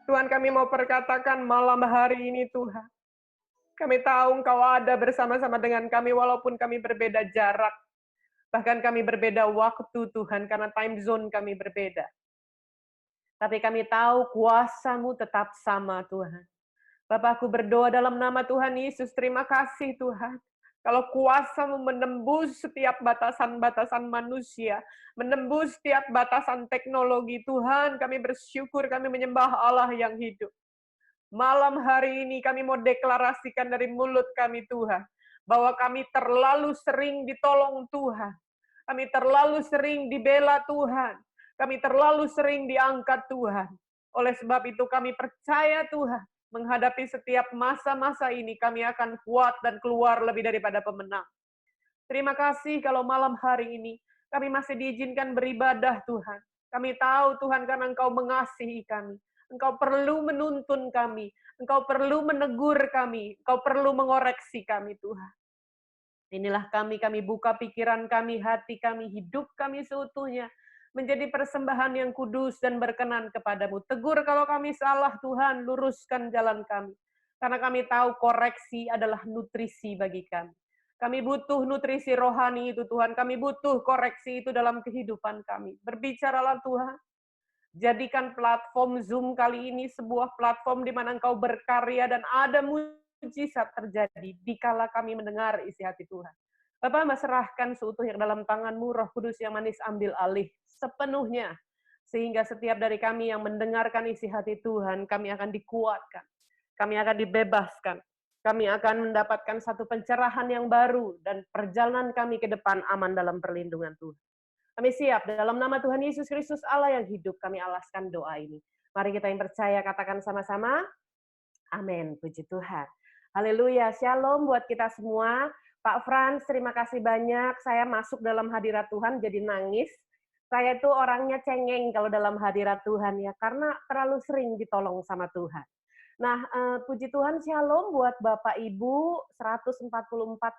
Tuhan, kami mau perkatakan malam hari ini Tuhan. Kami tahu Engkau ada bersama-sama dengan kami walaupun kami berbeda jarak. Bahkan kami berbeda waktu Tuhan karena time zone kami berbeda. Tapi kami tahu kuasa-Mu tetap sama Tuhan. Bapak, aku berdoa dalam nama Tuhan Yesus, terima kasih Tuhan. Kalau kuasa-Mu menembus setiap batasan-batasan manusia, menembus setiap batasan teknologi, Tuhan, kami bersyukur, kami menyembah Allah yang hidup. Malam hari ini kami mau deklarasikan dari mulut kami Tuhan, bahwa kami terlalu sering ditolong Tuhan. Kami terlalu sering dibela Tuhan. Kami terlalu sering diangkat Tuhan. Oleh sebab itu kami percaya Tuhan, menghadapi setiap masa-masa ini kami akan kuat dan keluar lebih daripada pemenang. Terima kasih kalau malam hari ini kami masih diizinkan beribadah Tuhan. Kami tahu Tuhan karena Engkau mengasihi kami. Engkau perlu menuntun kami. Engkau perlu menegur kami. Engkau perlu mengoreksi kami Tuhan. Inilah kami buka pikiran kami, hati kami, hidup kami seutuhnya. Menjadi persembahan yang kudus dan berkenan kepadamu. Tegur kalau kami salah Tuhan, luruskan jalan kami. Karena kami tahu koreksi adalah nutrisi bagi kami. Kami butuh nutrisi rohani itu Tuhan. Kami butuh koreksi itu dalam kehidupan kami. Berbicaralah Tuhan. Jadikan platform Zoom kali ini sebuah platform di mana Engkau berkarya dan ada mujizat terjadi dikala kami mendengar isi hati Tuhan. Bapak, serahkan seutuhnya dalam tangan-Mu, Roh Kudus yang manis ambil alih sepenuhnya. Sehingga setiap dari kami yang mendengarkan isi hati Tuhan, kami akan dikuatkan. Kami akan dibebaskan. Kami akan mendapatkan satu pencerahan yang baru dan perjalanan kami ke depan aman dalam perlindungan Tuhan. Kami siap dalam nama Tuhan Yesus Kristus Allah yang hidup, kami alaskan doa ini. Mari kita yang percaya katakan sama-sama, amin, puji Tuhan. Haleluya, shalom buat kita semua. Pak Frans, terima kasih banyak. Saya masuk dalam hadirat Tuhan jadi nangis. Saya itu orangnya cengeng kalau dalam hadirat Tuhan ya, karena terlalu sering ditolong sama Tuhan. Nah, puji Tuhan, shalom buat Bapak Ibu 144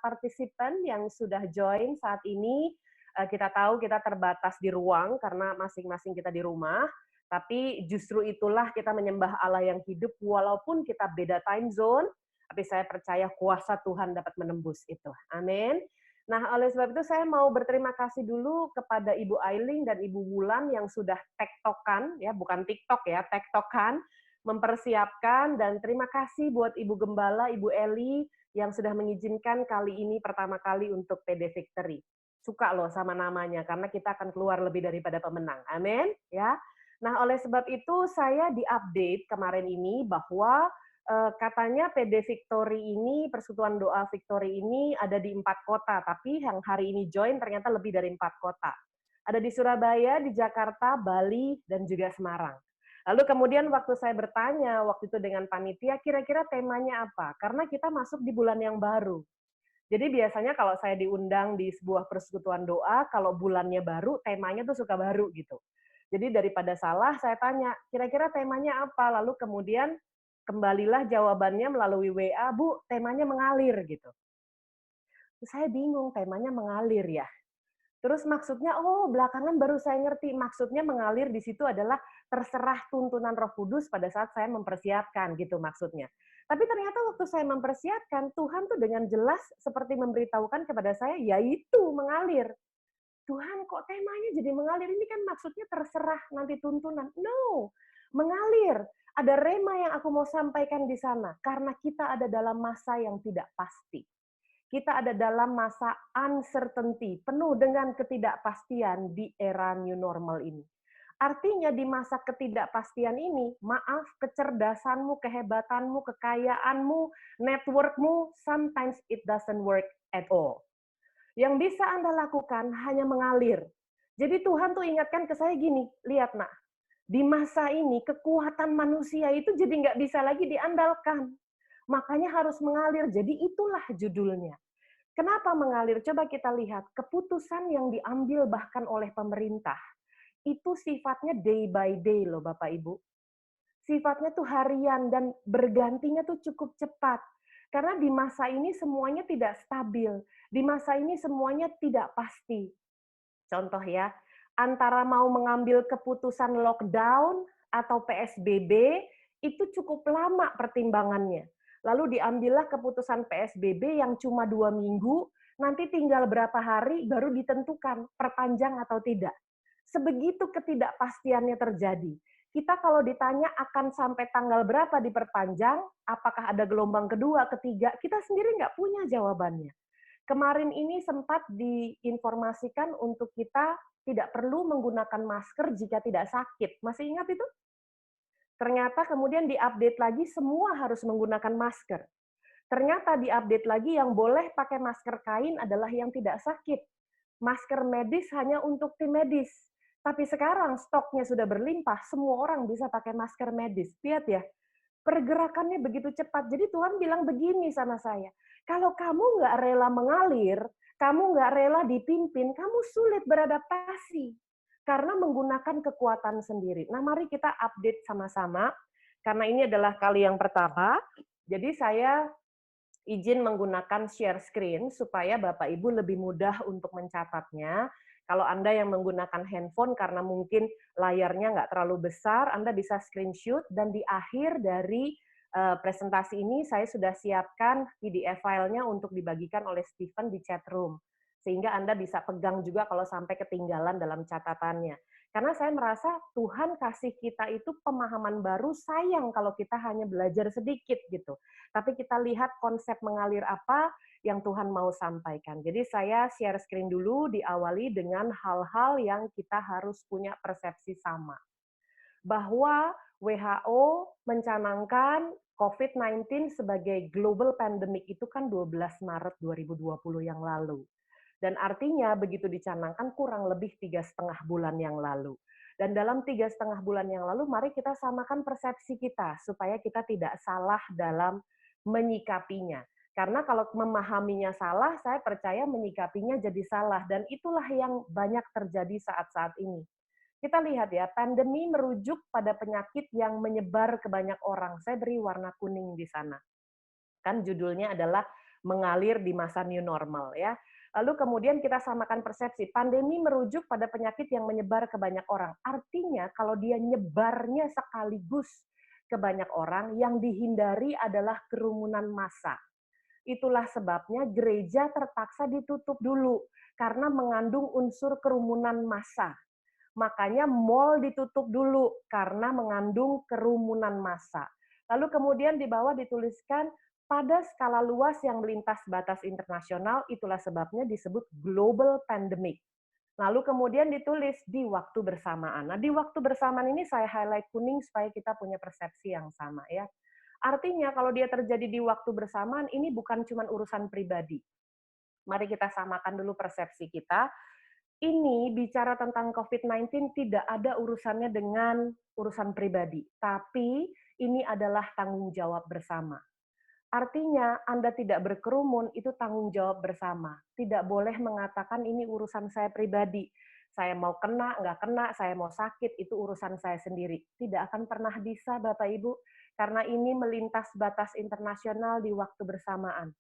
partisipan yang sudah join saat ini. Kita tahu kita terbatas di ruang karena masing-masing kita di rumah, tapi justru itulah kita menyembah Allah yang hidup walaupun kita beda time zone, tapi saya percaya kuasa Tuhan dapat menembus itu. Amin. Nah, oleh sebab itu saya mau berterima kasih dulu kepada Ibu Ailing dan Ibu Wulan yang sudah tektokan, ya bukan TikTok ya, tektokan, mempersiapkan, dan terima kasih buat Ibu Gembala, Ibu Eli yang sudah mengizinkan kali ini pertama kali untuk PD Victory. Suka loh sama namanya, karena kita akan keluar lebih daripada pemenang. Amin. Ya. Nah, oleh sebab itu saya diupdate kemarin ini bahwa katanya PD Victory ini, Persekutuan Doa Victory ini ada di 4 kota, tapi yang hari ini join ternyata lebih dari 4 kota. Ada di Surabaya, di Jakarta, Bali, dan juga Semarang. Lalu kemudian waktu saya bertanya, waktu itu dengan panitia, kira-kira temanya apa? Karena kita masuk di bulan yang baru. Jadi biasanya kalau saya diundang di sebuah persekutuan doa, kalau bulannya baru, temanya tuh suka baru gitu. Jadi daripada salah, saya tanya, kira-kira temanya apa? Lalu kemudian kembalilah jawabannya melalui WA, Bu, temanya mengalir gitu. Terus saya bingung, temanya mengalir ya. Terus maksudnya, oh belakangan baru saya ngerti, maksudnya mengalir di situ adalah terserah tuntunan Roh Kudus pada saat saya mempersiapkan, gitu maksudnya. Tapi ternyata waktu saya mempersiapkan, Tuhan tuh dengan jelas seperti memberitahukan kepada saya, yaitu mengalir. Tuhan kok temanya jadi mengalir, ini kan maksudnya terserah nanti tuntunan. No, mengalir. Ada rema yang aku mau sampaikan di sana, karena kita ada dalam masa yang tidak pasti. Kita ada dalam masa uncertainty, penuh dengan ketidakpastian di era new normal ini. Artinya di masa ketidakpastian ini, maaf, kecerdasanmu, kehebatanmu, kekayaanmu, networkmu, sometimes it doesn't work at all. Yang bisa Anda lakukan hanya mengalir. Jadi Tuhan tuh ingatkan ke saya gini, lihat nak, di masa ini kekuatan manusia itu jadi nggak bisa lagi diandalkan. Makanya harus mengalir, jadi itulah judulnya. Kenapa mengalir? Coba kita lihat, keputusan yang diambil bahkan oleh pemerintah, itu sifatnya day by day loh Bapak Ibu. Sifatnya tuh harian dan bergantinya tuh cukup cepat. Karena di masa ini semuanya tidak stabil. Di masa ini semuanya tidak pasti. Contoh ya, antara mau mengambil keputusan lockdown atau PSBB, Itu cukup lama pertimbangannya. Lalu diambillah keputusan PSBB yang cuma 2 minggu, nanti tinggal berapa hari baru ditentukan perpanjang atau tidak. Sebegitu ketidakpastiannya terjadi. Kita kalau ditanya akan sampai tanggal berapa diperpanjang, apakah ada gelombang kedua, ketiga, kita sendiri nggak punya jawabannya. Kemarin ini sempat diinformasikan untuk kita tidak perlu menggunakan masker jika tidak sakit. Masih ingat itu? Ternyata kemudian diupdate lagi semua harus menggunakan masker. Ternyata diupdate lagi yang boleh pakai masker kain adalah yang tidak sakit. Masker medis hanya untuk tim medis. Tapi sekarang stoknya sudah berlimpah, semua orang bisa pakai masker medis. Lihat ya, pergerakannya begitu cepat. Jadi Tuhan bilang begini sama saya, kalau kamu nggak rela mengalir, kamu nggak rela dipimpin, kamu sulit beradaptasi. Karena menggunakan kekuatan sendiri. Nah, mari kita update sama-sama, karena ini adalah kali yang pertama. Jadi saya izin menggunakan share screen supaya Bapak Ibu lebih mudah untuk mencatatnya. Kalau Anda yang menggunakan handphone karena mungkin layarnya nggak terlalu besar, Anda bisa screenshot dan di akhir dari presentasi ini saya sudah siapkan PDF filenya untuk dibagikan oleh Stephen di chat room. Sehingga Anda bisa pegang juga kalau sampai ketinggalan dalam catatannya. Karena saya merasa Tuhan kasih kita itu pemahaman baru, sayang kalau kita hanya belajar sedikit gitu. Tapi kita lihat konsep mengalir apa yang Tuhan mau sampaikan. Jadi saya share screen dulu, diawali dengan hal-hal yang kita harus punya persepsi sama. Bahwa WHO mencanangkan COVID-19 sebagai global pandemic itu kan 12 Maret 2020 yang lalu. Dan artinya begitu dicanangkan kurang lebih 3,5 bulan yang lalu. Dan dalam 3,5 bulan yang lalu, mari kita samakan persepsi kita, supaya kita tidak salah dalam menyikapinya. Karena kalau memahaminya salah, saya percaya menyikapinya jadi salah. Dan itulah yang banyak terjadi saat-saat ini. Kita lihat ya, pandemi merujuk pada penyakit yang menyebar ke banyak orang. Saya beri warna kuning di sana. Kan judulnya adalah mengalir di masa new normal ya. Lalu kemudian kita samakan persepsi, pandemi merujuk pada penyakit yang menyebar ke banyak orang. Artinya kalau dia nyebarnya sekaligus ke banyak orang, yang dihindari adalah kerumunan massa. Itulah sebabnya gereja terpaksa ditutup dulu karena mengandung unsur kerumunan massa. Makanya mall ditutup dulu karena mengandung kerumunan massa. Lalu kemudian di bawah dituliskan pada skala luas yang melintas batas internasional, itulah sebabnya disebut global pandemic. Lalu kemudian ditulis di waktu bersamaan. Nah, di waktu bersamaan ini saya highlight kuning supaya kita punya persepsi yang sama ya. Artinya kalau dia terjadi di waktu bersamaan, ini bukan cuma urusan pribadi. Mari kita samakan dulu persepsi kita. Ini bicara tentang COVID-19 tidak ada urusannya dengan urusan pribadi, tapi ini adalah tanggung jawab bersama. Artinya Anda tidak berkerumun, itu tanggung jawab bersama. Tidak boleh mengatakan ini urusan saya pribadi. Saya mau kena, nggak kena, saya mau sakit, itu urusan saya sendiri. Tidak akan pernah bisa, Bapak Ibu, karena ini melintas batas internasional di waktu bersamaan.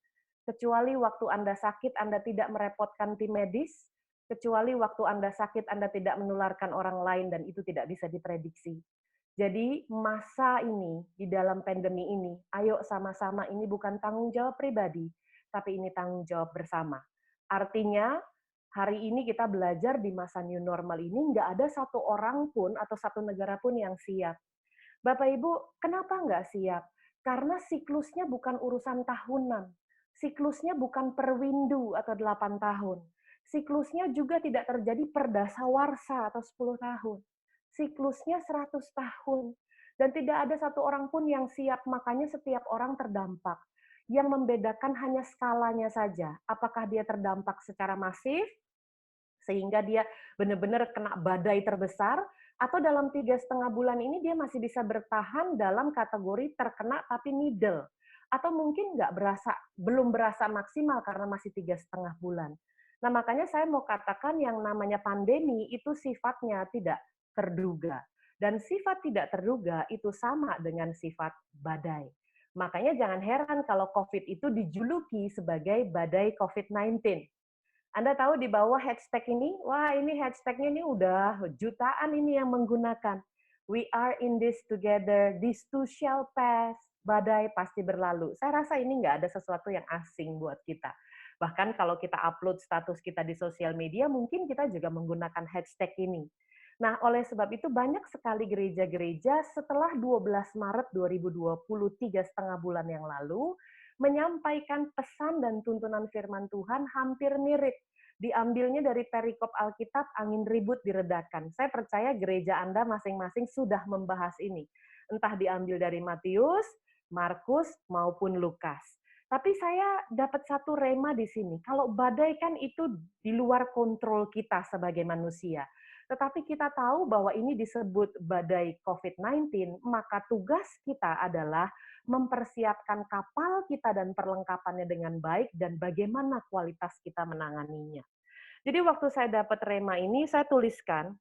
Kecuali waktu Anda sakit, Anda tidak merepotkan tim medis, kecuali waktu Anda sakit, Anda tidak menularkan orang lain, dan itu tidak bisa diprediksi. Jadi masa ini, di dalam pandemi ini, ayo sama-sama, ini bukan tanggung jawab pribadi, tapi ini tanggung jawab bersama. Artinya, hari ini kita belajar di masa new normal ini, nggak ada satu orang pun atau satu negara pun yang siap. Bapak Ibu, kenapa nggak siap? Karena siklusnya bukan urusan tahunan. Siklusnya bukan per windu atau 8 tahun. Siklusnya juga tidak terjadi per dasawarsa atau 10 tahun. Siklusnya 100 tahun. Dan tidak ada satu orang pun yang siap, makanya setiap orang terdampak. Yang membedakan hanya skalanya saja. Apakah dia terdampak secara masif, sehingga dia benar-benar kena badai terbesar, atau dalam 3,5 bulan ini dia masih bisa bertahan dalam kategori terkena tapi middle, atau mungkin nggak berasa, belum berasa maksimal karena masih 3,5 bulan. Nah makanya saya mau katakan yang namanya pandemi itu sifatnya tidak terduga, dan sifat tidak terduga itu sama dengan sifat badai. Makanya jangan heran kalau COVID itu dijuluki sebagai badai COVID-19. Anda tahu di bawah hashtag ini, wah ini hashtagnya ini udah jutaan ini yang menggunakan. We are in this together, this too shall pass, badai pasti berlalu. Saya rasa ini nggak ada sesuatu yang asing buat kita. Bahkan kalau kita upload status kita di sosial media, mungkin kita juga menggunakan hashtag ini. Nah, oleh sebab itu banyak sekali gereja-gereja setelah 12 Maret 2020, 3,5 bulan yang lalu, menyampaikan pesan dan tuntunan firman Tuhan hampir mirip. Diambilnya dari perikop Alkitab, angin ribut diredakan. Saya percaya gereja Anda masing-masing sudah membahas ini. Entah diambil dari Matius, Markus, maupun Lukas. Tapi saya dapat satu rema di sini. Kalau badai kan itu di luar kontrol kita sebagai manusia. Tetapi kita tahu bahwa ini disebut badai COVID-19, maka tugas kita adalah mempersiapkan kapal kita dan perlengkapannya dengan baik dan bagaimana kualitas kita menanganinya. Jadi waktu saya dapat rema ini, saya tuliskan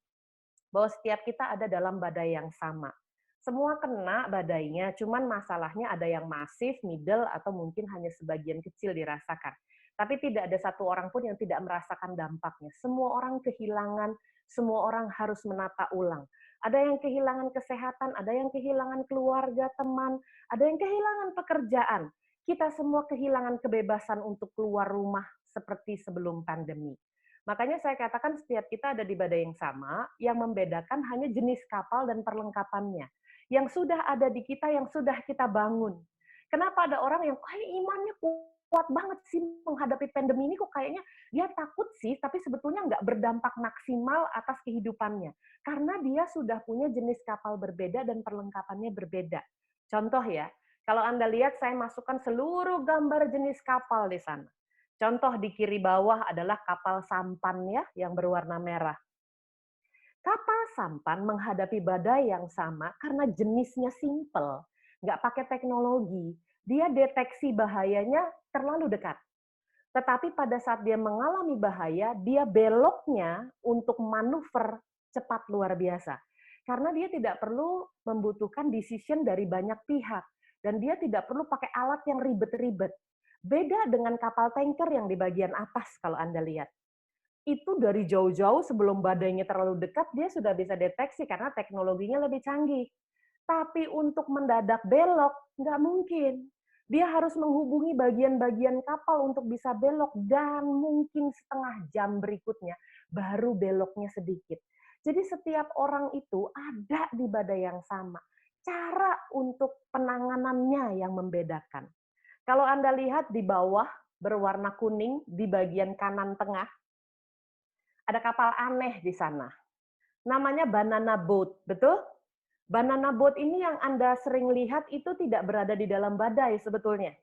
bahwa setiap kita ada dalam badai yang sama. Semua kena badainya, cuman masalahnya ada yang masif, middle, atau mungkin hanya sebagian kecil dirasakan. Tapi tidak ada satu orang pun yang tidak merasakan dampaknya. Semua orang kehilangan, semua orang harus menata ulang. Ada yang kehilangan kesehatan, ada yang kehilangan keluarga, teman, ada yang kehilangan pekerjaan. Kita semua kehilangan kebebasan untuk keluar rumah seperti sebelum pandemi. Makanya saya katakan setiap kita ada di badai yang sama, yang membedakan hanya jenis kapal dan perlengkapannya. Yang sudah ada di kita, yang sudah kita bangun. Kenapa ada orang yang kayak imannya kuat banget sih menghadapi pandemi ini, kok kayaknya dia takut sih, tapi sebetulnya nggak berdampak maksimal atas kehidupannya. Karena dia sudah punya jenis kapal berbeda dan perlengkapannya berbeda. Contoh ya, kalau Anda lihat saya masukkan seluruh gambar jenis kapal di sana. Contoh di kiri bawah adalah kapal sampan ya, yang berwarna merah. Kapal sampan menghadapi badai yang sama karena jenisnya simple, nggak pakai teknologi. Dia deteksi bahayanya terlalu dekat. Tetapi pada saat dia mengalami bahaya, dia beloknya untuk manuver cepat luar biasa. Karena dia tidak perlu membutuhkan decision dari banyak pihak. Dan dia tidak perlu pakai alat yang ribet-ribet. Beda dengan kapal tanker yang di bagian atas kalau Anda lihat. Itu dari jauh-jauh sebelum badainya terlalu dekat, dia sudah bisa deteksi karena teknologinya lebih canggih. Tapi untuk mendadak belok, nggak mungkin. Dia harus menghubungi bagian-bagian kapal untuk bisa belok, dan mungkin setengah jam berikutnya baru beloknya sedikit. Jadi setiap orang itu ada di badai yang sama. Cara untuk penanganannya yang membedakan. Kalau Anda lihat di bawah berwarna kuning di bagian kanan tengah, ada kapal aneh di sana. Namanya banana boat, betul? Banana boat ini yang Anda sering lihat itu tidak berada di dalam badai sebetulnya.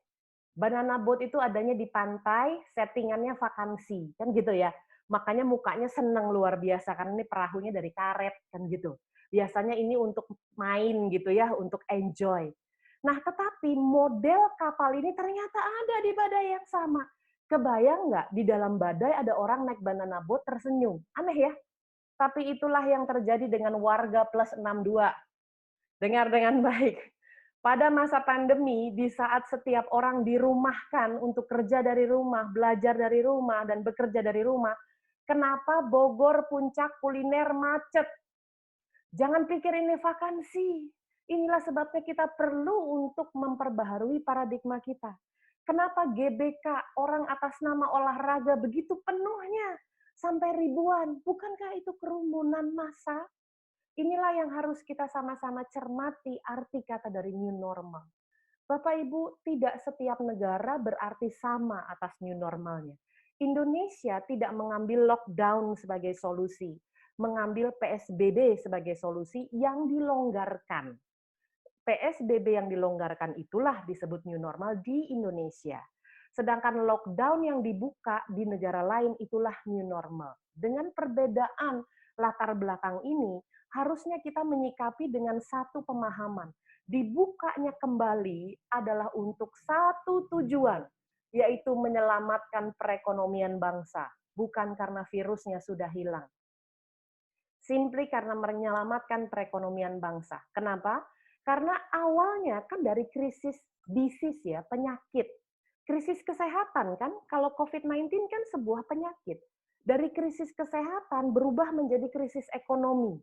Banana boat itu adanya di pantai, settingannya vakansi, kan gitu ya. Makanya mukanya seneng luar biasa, karena ini perahunya dari karet, kan gitu. Biasanya ini untuk main gitu ya, untuk enjoy. Nah, tetapi model kapal ini ternyata ada di badai yang sama. Kebayang nggak, di dalam badai ada orang naik banana boat tersenyum. Aneh ya? Tapi itulah yang terjadi dengan warga plus 62. Dengar dengan baik. Pada masa pandemi, di saat setiap orang dirumahkan untuk kerja dari rumah, belajar dari rumah, dan bekerja dari rumah, kenapa Bogor puncak kuliner macet? Jangan pikir ini vakansi. Inilah sebabnya kita perlu untuk memperbaharui paradigma kita. Kenapa GBK, orang atas nama olahraga, begitu penuhnya? Sampai ribuan. Bukankah itu kerumunan massa? Inilah yang harus kita sama-sama cermati arti kata dari new normal. Bapak Ibu, tidak setiap negara berarti sama atas new normalnya. Indonesia tidak mengambil lockdown sebagai solusi, mengambil PSBB sebagai solusi yang dilonggarkan. PSBB yang dilonggarkan itulah disebut new normal di Indonesia. Sedangkan lockdown yang dibuka di negara lain itulah new normal. Dengan perbedaan latar belakang ini, harusnya kita menyikapi dengan satu pemahaman. Dibukanya kembali adalah untuk satu tujuan, yaitu menyelamatkan perekonomian bangsa, bukan karena virusnya sudah hilang. Simply karena menyelamatkan perekonomian bangsa. Kenapa? Karena awalnya kan dari krisis disease ya, penyakit. Krisis kesehatan kan, kalau COVID-19 kan sebuah penyakit. Dari krisis kesehatan berubah menjadi krisis ekonomi.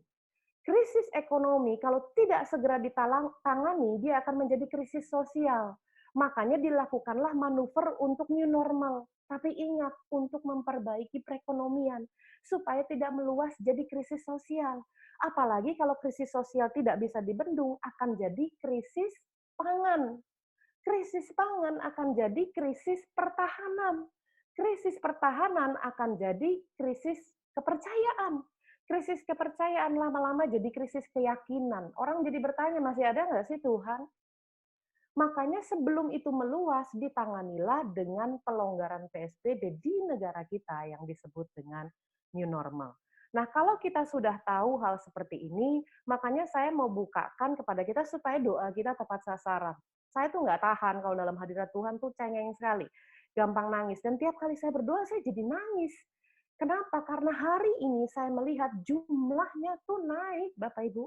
Krisis ekonomi kalau tidak segera ditangani, dia akan menjadi krisis sosial. Makanya dilakukanlah manuver untuk new normal. Tapi ingat, untuk memperbaiki perekonomian, supaya tidak meluas jadi krisis sosial. Apalagi kalau krisis sosial tidak bisa dibendung, akan jadi krisis pangan. Krisis pangan akan jadi krisis pertahanan. Krisis pertahanan akan jadi krisis kepercayaan. Krisis kepercayaan lama-lama jadi krisis keyakinan. Orang jadi bertanya, masih ada nggak sih Tuhan? Makanya sebelum itu meluas, ditanganilah dengan pelonggaran PSBB di negara kita yang disebut dengan new normal. Nah, kalau kita sudah tahu hal seperti ini, makanya saya mau bukakan kepada kita supaya doa kita tepat sasaran. Saya tuh nggak tahan kalau dalam hadirat Tuhan tuh cengeng sekali, gampang nangis. Dan tiap kali saya berdoa, saya jadi nangis. Kenapa? Karena hari ini saya melihat jumlahnya tuh naik, Bapak Ibu.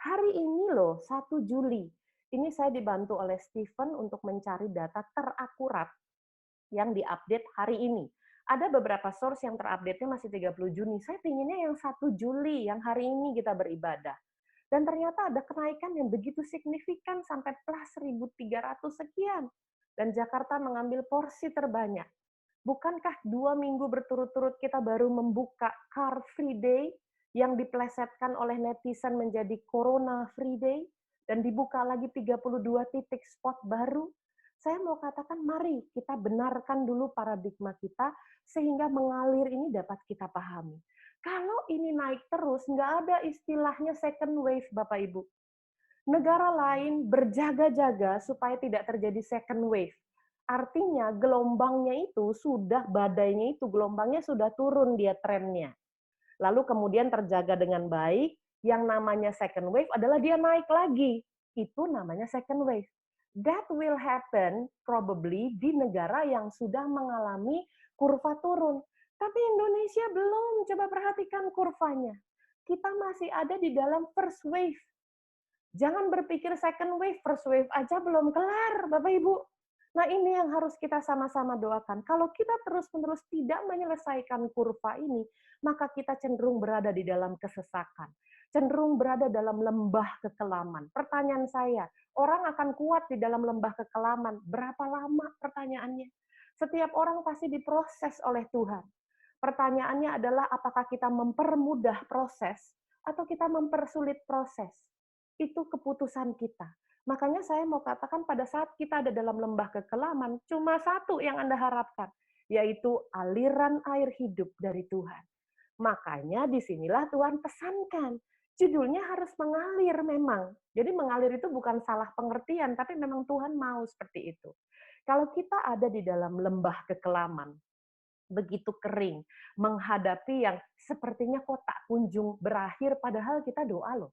Hari ini loh, 1 Juli, ini saya dibantu oleh Stephen untuk mencari data terakurat yang diupdate hari ini. Ada beberapa source yang terupdate-nya masih 30 Juni. Saya pinginnya yang 1 Juli, yang hari ini kita beribadah. Dan ternyata ada kenaikan yang begitu signifikan sampai plus 1.300 sekian. Dan Jakarta mengambil porsi terbanyak. Bukankah 2 minggu berturut-turut kita baru membuka Car Free Day yang diplesetkan oleh netizen menjadi Corona Free Day dan dibuka lagi 32 titik spot baru? Saya mau katakan mari kita benarkan dulu paradigma kita sehingga mengalir ini dapat kita pahami. Kalau ini naik terus, nggak ada istilahnya second wave, Bapak Ibu. Negara lain berjaga-jaga supaya tidak terjadi second wave. Artinya gelombangnya itu sudah, badainya itu gelombangnya sudah turun dia trennya. Lalu kemudian terjaga dengan baik, yang namanya second wave adalah dia naik lagi. Itu namanya second wave. That will happen probably di negara yang sudah mengalami kurva turun. Tapi Indonesia belum, coba perhatikan kurvanya. Kita masih ada di dalam first wave. Jangan berpikir second wave, first wave aja belum kelar, Bapak Ibu. Nah, ini yang harus kita sama-sama doakan. Kalau kita terus-menerus tidak menyelesaikan kurva ini, maka kita cenderung berada di dalam kesesakan. Cenderung berada dalam lembah kekelaman. Pertanyaan saya, orang akan kuat di dalam lembah kekelaman. Berapa lama pertanyaannya? Setiap orang pasti diproses oleh Tuhan. Pertanyaannya adalah apakah kita mempermudah proses atau kita mempersulit proses. Itu keputusan kita. Makanya saya mau katakan pada saat kita ada dalam lembah kekelaman, cuma satu yang Anda harapkan, yaitu aliran air hidup dari Tuhan. Makanya disinilah Tuhan pesankan, judulnya harus mengalir memang. Jadi mengalir itu bukan salah pengertian, tapi memang Tuhan mau seperti itu. Kalau kita ada di dalam lembah kekelaman, begitu kering, menghadapi yang sepertinya kok tak kunjung berakhir, padahal kita doa loh.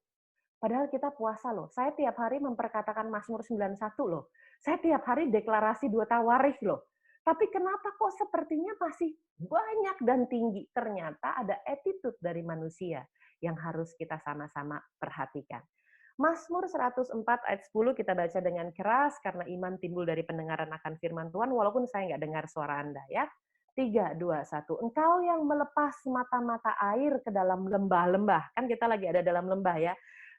Padahal kita puasa loh. Saya tiap hari memperkatakan Mazmur 91 loh. Saya tiap hari deklarasi 2 tawarikh loh. Tapi kenapa kok sepertinya masih banyak dan tinggi? Ternyata ada attitude dari manusia yang harus kita sama-sama perhatikan. Mazmur 104 ayat 10 kita baca dengan keras karena iman timbul dari pendengaran akan firman Tuhan walaupun saya nggak dengar suara Anda ya. 3, 2, 1. Engkau yang melepas mata-mata air ke dalam lembah-lembah. Kan kita lagi ada dalam lembah ya.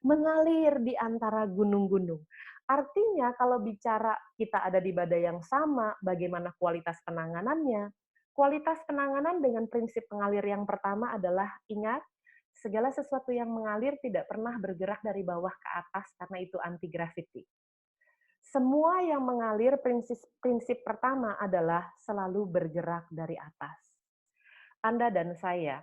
Mengalir di antara gunung-gunung. Artinya kalau bicara kita ada di badai yang sama, bagaimana kualitas penanganannya? Kualitas penanganan dengan prinsip pengalir yang pertama adalah ingat, segala sesuatu yang mengalir tidak pernah bergerak dari bawah ke atas karena itu anti-gravity. Semua yang mengalir prinsip pertama adalah selalu bergerak dari atas. Anda dan saya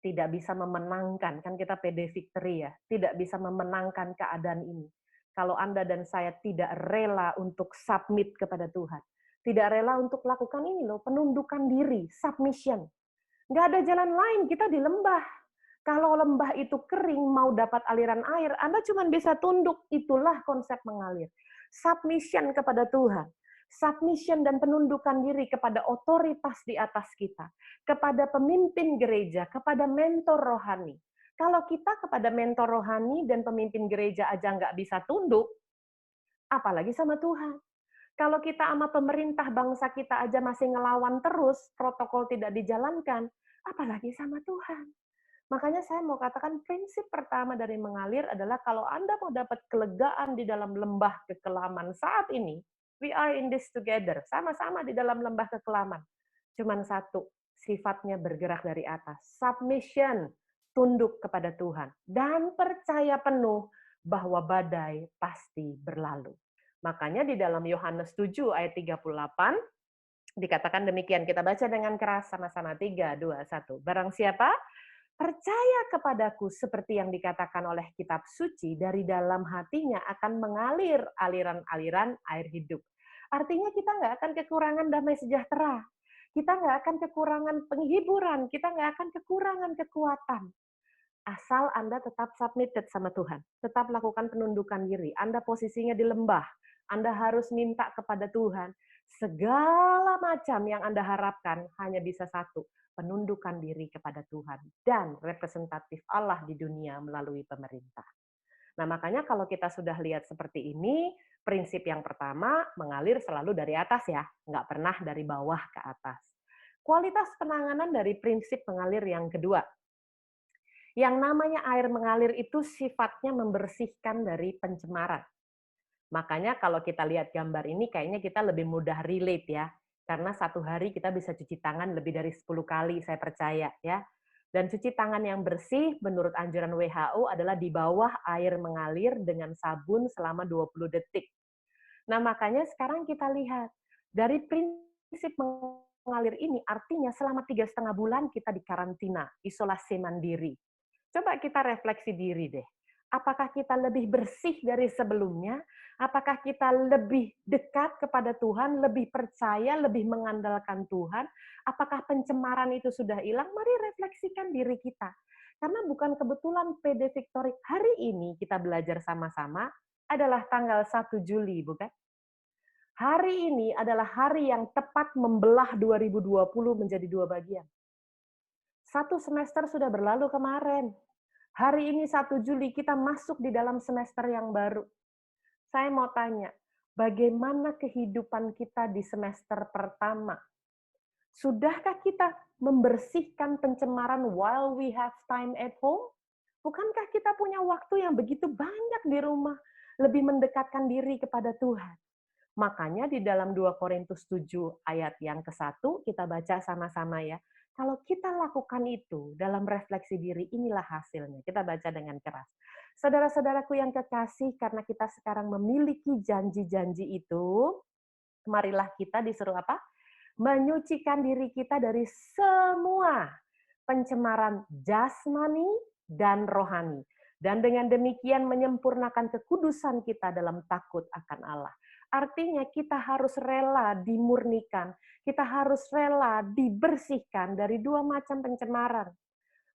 tidak bisa memenangkan, kan kita PD victory ya, tidak bisa memenangkan keadaan ini. Kalau Anda dan saya tidak rela untuk submit kepada Tuhan, tidak rela untuk lakukan ini loh, penundukan diri, submission. Nggak ada jalan lain, kita di lembah. Kalau lembah itu kering, mau dapat aliran air, Anda cuma bisa tunduk, itulah konsep mengalir. Submission kepada Tuhan. Submission dan penundukan diri kepada otoritas di atas kita, kepada pemimpin gereja, kepada mentor rohani. Kalau kita kepada mentor rohani dan pemimpin gereja aja nggak bisa tunduk, apalagi sama Tuhan. Kalau kita sama pemerintah bangsa kita aja masih ngelawan terus, protokol tidak dijalankan, apalagi sama Tuhan. Makanya saya mau katakan prinsip pertama dari mengalir adalah kalau Anda mau dapat kelegaan di dalam lembah kekelaman saat ini, we are in this together, sama-sama di dalam lembah kekelaman. Cuman satu, sifatnya bergerak dari atas. Submission, tunduk kepada Tuhan. Dan percaya penuh bahwa badai pasti berlalu. Makanya di dalam Yohanes 7 ayat 38, dikatakan demikian. Kita baca dengan keras sama-sama. 3, 2, 1. Barang siapa percaya kepadaku seperti yang dikatakan oleh kitab suci, dari dalam hatinya akan mengalir aliran-aliran air hidup. Artinya kita nggak akan kekurangan damai sejahtera. Kita nggak akan kekurangan penghiburan. Kita nggak akan kekurangan kekuatan. Asal Anda tetap submitted sama Tuhan. Tetap lakukan penundukan diri. Anda posisinya di lembah. Anda harus minta kepada Tuhan. Segala macam yang Anda harapkan hanya bisa satu, penundukan diri kepada Tuhan dan representatif Allah di dunia melalui pemerintah. Nah, makanya kalau kita sudah lihat seperti ini, prinsip yang pertama, mengalir selalu dari atas ya, nggak pernah dari bawah ke atas. Kualitas penanganan dari prinsip mengalir yang kedua. Yang namanya air mengalir itu sifatnya membersihkan dari pencemaran. Makanya kalau kita lihat gambar ini kayaknya kita lebih mudah relate ya. Karena satu hari kita bisa cuci tangan lebih dari 10 kali, saya percaya ya. Dan cuci tangan yang bersih menurut anjuran WHO adalah di bawah air mengalir dengan sabun selama 20 detik. Nah, makanya sekarang kita lihat dari prinsip mengalir ini artinya selama 3,5 bulan kita di karantina, isolasi mandiri. Coba kita refleksi diri deh. Apakah kita lebih bersih dari sebelumnya? Apakah kita lebih dekat kepada Tuhan, lebih percaya, lebih mengandalkan Tuhan? Apakah pencemaran itu sudah hilang? Mari refleksikan diri kita. Karena bukan kebetulan PD Victorik hari ini kita belajar sama-sama adalah tanggal 1 Juli, bukan? Hari ini adalah hari yang tepat membelah 2020 menjadi 2 bagian. Satu semester sudah berlalu kemarin. Hari ini 1 Juli kita masuk di dalam semester yang baru. Saya mau tanya, bagaimana kehidupan kita di semester pertama? Sudahkah kita membersihkan pencemaran while we have time at home? Bukankah kita punya waktu yang begitu banyak di rumah, lebih mendekatkan diri kepada Tuhan? Makanya di dalam 2 Korintus 7 ayat yang ke-1 kita baca sama-sama ya. Kalau kita lakukan itu dalam refleksi diri, inilah hasilnya. Kita baca dengan keras. Saudara-saudaraku yang kekasih, karena kita sekarang memiliki janji-janji itu, marilah kita disuruh apa? Menyucikan diri kita dari semua pencemaran jasmani dan rohani. Dan dengan demikian menyempurnakan kekudusan kita dalam takut akan Allah. Artinya kita harus rela dimurnikan, kita harus rela dibersihkan dari 2 macam pencemaran.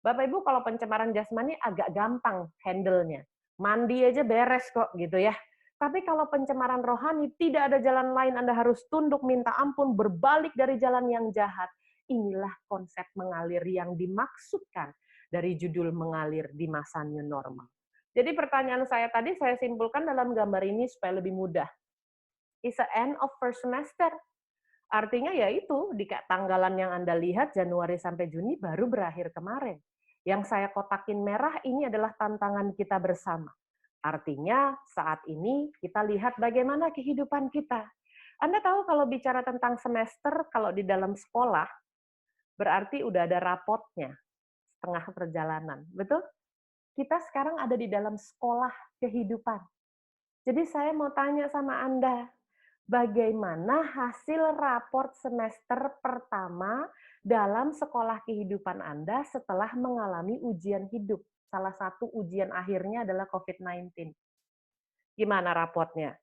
Bapak Ibu kalau pencemaran jasmani agak gampang handle-nya. Mandi aja beres kok gitu ya. Tapi kalau pencemaran rohani tidak ada jalan lain, Anda harus tunduk minta ampun, berbalik dari jalan yang jahat. Inilah konsep mengalir yang dimaksudkan dari judul mengalir di masa new normal. Jadi pertanyaan saya tadi saya simpulkan dalam gambar ini supaya lebih mudah. Is the end of first semester. Artinya ya itu, di tanggalan yang Anda lihat Januari sampai Juni baru berakhir kemarin. Yang saya kotakin merah ini adalah tantangan kita bersama. Artinya saat ini kita lihat bagaimana kehidupan kita. Anda tahu kalau bicara tentang semester, kalau di dalam sekolah, berarti udah ada rapotnya, setengah perjalanan. Betul? Kita sekarang ada di dalam sekolah kehidupan. Jadi saya mau tanya sama Anda, bagaimana hasil raport semester pertama dalam sekolah kehidupan Anda setelah mengalami ujian hidup? Salah satu ujian akhirnya adalah COVID-19. Gimana raportnya?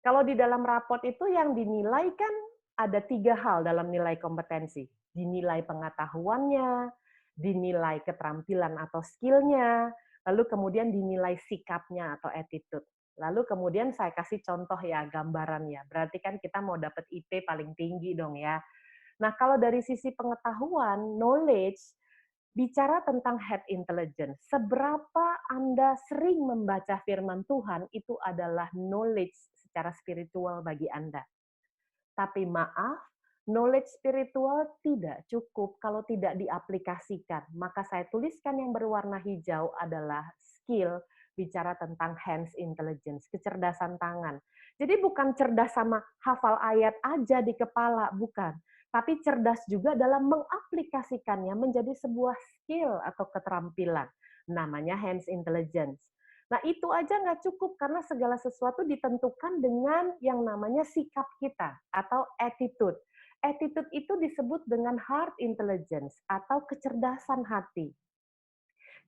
Kalau di dalam raport itu yang dinilai kan ada 3 hal dalam nilai kompetensi. Dinilai pengetahuannya, dinilai keterampilan atau skill-nya, lalu kemudian dinilai sikapnya atau attitude. Lalu kemudian saya kasih contoh ya, gambaran ya. Berarti kan kita mau dapat IP paling tinggi dong ya. Nah, kalau dari sisi pengetahuan, knowledge, bicara tentang head intelligence, seberapa Anda sering membaca firman Tuhan itu adalah knowledge secara spiritual bagi Anda. Tapi maaf, Knowledge spiritual tidak cukup kalau tidak diaplikasikan. Maka saya tuliskan yang berwarna hijau adalah skill, bicara tentang hands intelligence, kecerdasan tangan. Jadi bukan cerdas sama hafal ayat aja di kepala, bukan. Tapi cerdas juga dalam mengaplikasikannya menjadi sebuah skill atau keterampilan. Namanya hands intelligence. Nah, itu aja nggak cukup karena segala sesuatu ditentukan dengan yang namanya sikap kita atau attitude. Attitude itu disebut dengan heart intelligence atau kecerdasan hati.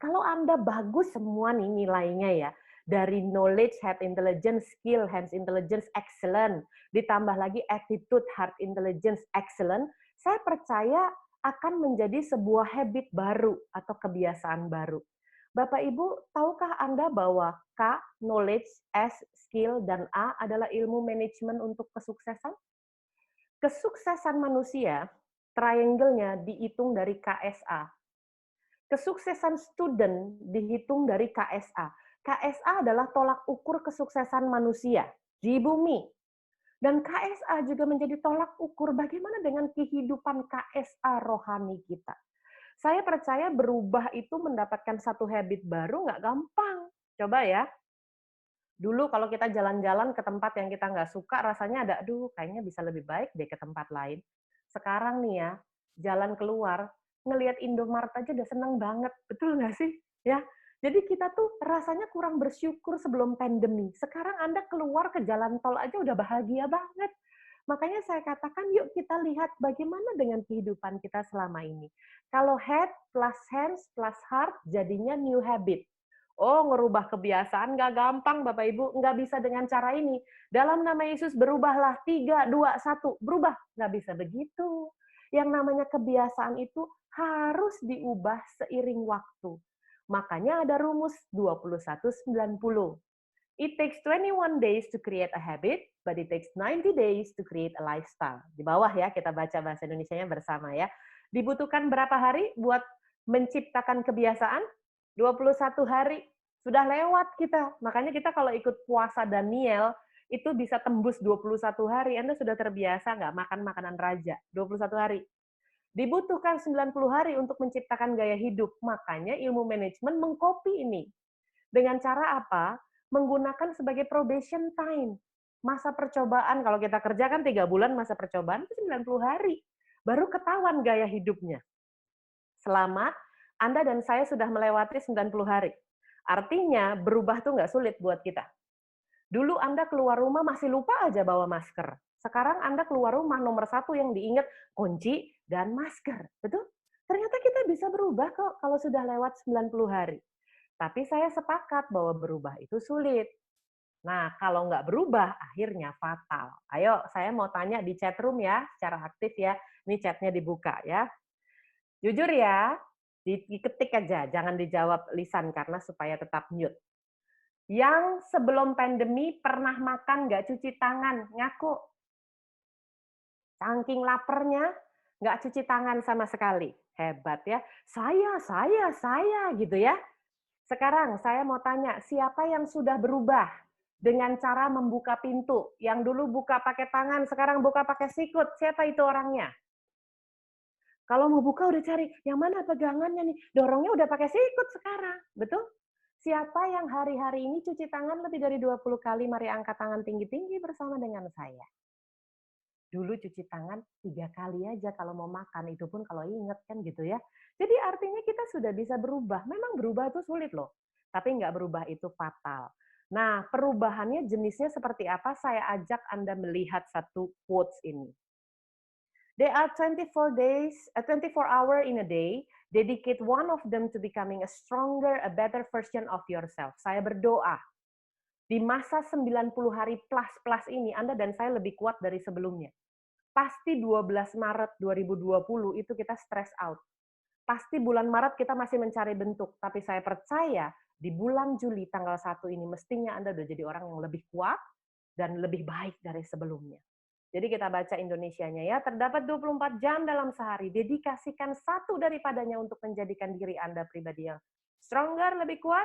Kalau Anda bagus semua nih nilainya ya, dari knowledge, heart intelligence, skill, hands intelligence, excellent, ditambah lagi attitude, heart intelligence, excellent, saya percaya akan menjadi sebuah habit baru atau kebiasaan baru. Bapak Ibu, tahukah Anda bahwa K, knowledge, S, skill, dan A adalah ilmu manajemen untuk kesuksesan? Kesuksesan manusia, triangle-nya dihitung dari KSA. Kesuksesan student dihitung dari KSA. KSA adalah tolak ukur kesuksesan manusia di bumi. Dan KSA juga menjadi tolak ukur bagaimana dengan kehidupan KSA rohani kita. Saya percaya berubah itu mendapatkan satu habit baru nggak gampang. Coba ya, dulu kalau kita jalan-jalan ke tempat yang kita nggak suka, rasanya ada, aduh kayaknya bisa lebih baik deh ke tempat lain. Sekarang nih ya, jalan keluar, ngelihat Indomaret aja udah seneng banget. Betul nggak sih? Ya, jadi kita tuh rasanya kurang bersyukur sebelum pandemi. Sekarang Anda keluar ke jalan tol aja udah bahagia banget. Makanya saya katakan yuk kita lihat bagaimana dengan kehidupan kita selama ini. Kalau head plus hands plus heart jadinya new habit. Oh, ngerubah kebiasaan nggak gampang, Bapak Ibu. Nggak bisa dengan cara ini. Dalam nama Yesus, berubahlah. 3, 2, 1. Berubah. Nggak bisa begitu. Yang namanya kebiasaan itu harus diubah seiring waktu. Makanya ada rumus 21-90. It takes 21 days to create a habit, but it takes 90 days to create a lifestyle. Di bawah ya, kita baca bahasa Indonesianya bersama ya. Dibutuhkan berapa hari buat menciptakan kebiasaan? 21 hari. Sudah lewat kita. Makanya kita kalau ikut puasa Daniel, itu bisa tembus 21 hari. Anda sudah terbiasa nggak makan makanan raja. 21 hari. Dibutuhkan 90 hari untuk menciptakan gaya hidup. Makanya ilmu manajemen mengcopy ini. Dengan cara apa? Menggunakan sebagai probation time. Masa percobaan, kalau kita kerja kan 3 bulan, masa percobaan itu 90 hari. Baru ketahuan gaya hidupnya. Selama Anda dan saya sudah melewati 90 hari. Artinya berubah tuh nggak sulit buat kita. Dulu Anda keluar rumah masih lupa aja bawa masker. Sekarang Anda keluar rumah nomor 1 yang diingat kunci dan masker. Betul? Ternyata kita bisa berubah kok kalau sudah lewat 90 hari. Tapi saya sepakat bahwa berubah itu sulit. Nah, kalau nggak berubah, akhirnya fatal. Ayo, saya mau tanya di chat room ya, secara aktif ya. Ini chatnya dibuka ya. Jujur ya, diketik aja, jangan dijawab lisan karena supaya tetap mute. Yang sebelum pandemi pernah makan nggak cuci tangan, ngaku. Saking lapernya, nggak cuci tangan sama sekali. Hebat ya. Saya, gitu ya. Sekarang saya mau tanya, siapa yang sudah berubah dengan cara membuka pintu? Yang dulu buka pakai tangan, sekarang buka pakai sikut. Siapa itu orangnya? Kalau mau buka udah cari, yang mana pegangannya nih? Dorongnya udah pakai sikut sekarang. Betul? Siapa yang hari-hari ini cuci tangan lebih dari 20 kali? Mari angkat tangan tinggi-tinggi bersama dengan saya. Dulu cuci tangan 3 kali aja kalau mau makan, itu pun kalau inget kan gitu ya. Jadi artinya kita sudah bisa berubah. Memang berubah itu sulit loh, tapi nggak berubah itu fatal. Nah, perubahannya jenisnya seperti apa? Saya ajak Anda melihat satu quotes ini. There are 24 days, 24 hour in a day. Dedicate one of them to becoming a stronger, a better version of yourself. Saya berdoa, di masa 90 hari plus ini, Anda dan saya lebih kuat dari sebelumnya. Pasti 12 Maret 2020 itu kita stress out. Pasti bulan Maret kita masih mencari bentuk, tapi saya percaya di bulan Juli tanggal 1 ini mestinya Anda udah jadi orang yang lebih kuat dan lebih baik dari sebelumnya. Jadi kita baca Indonesianya ya, terdapat 24 jam dalam sehari, dedikasikan satu daripadanya untuk menjadikan diri Anda pribadi yang stronger, lebih kuat,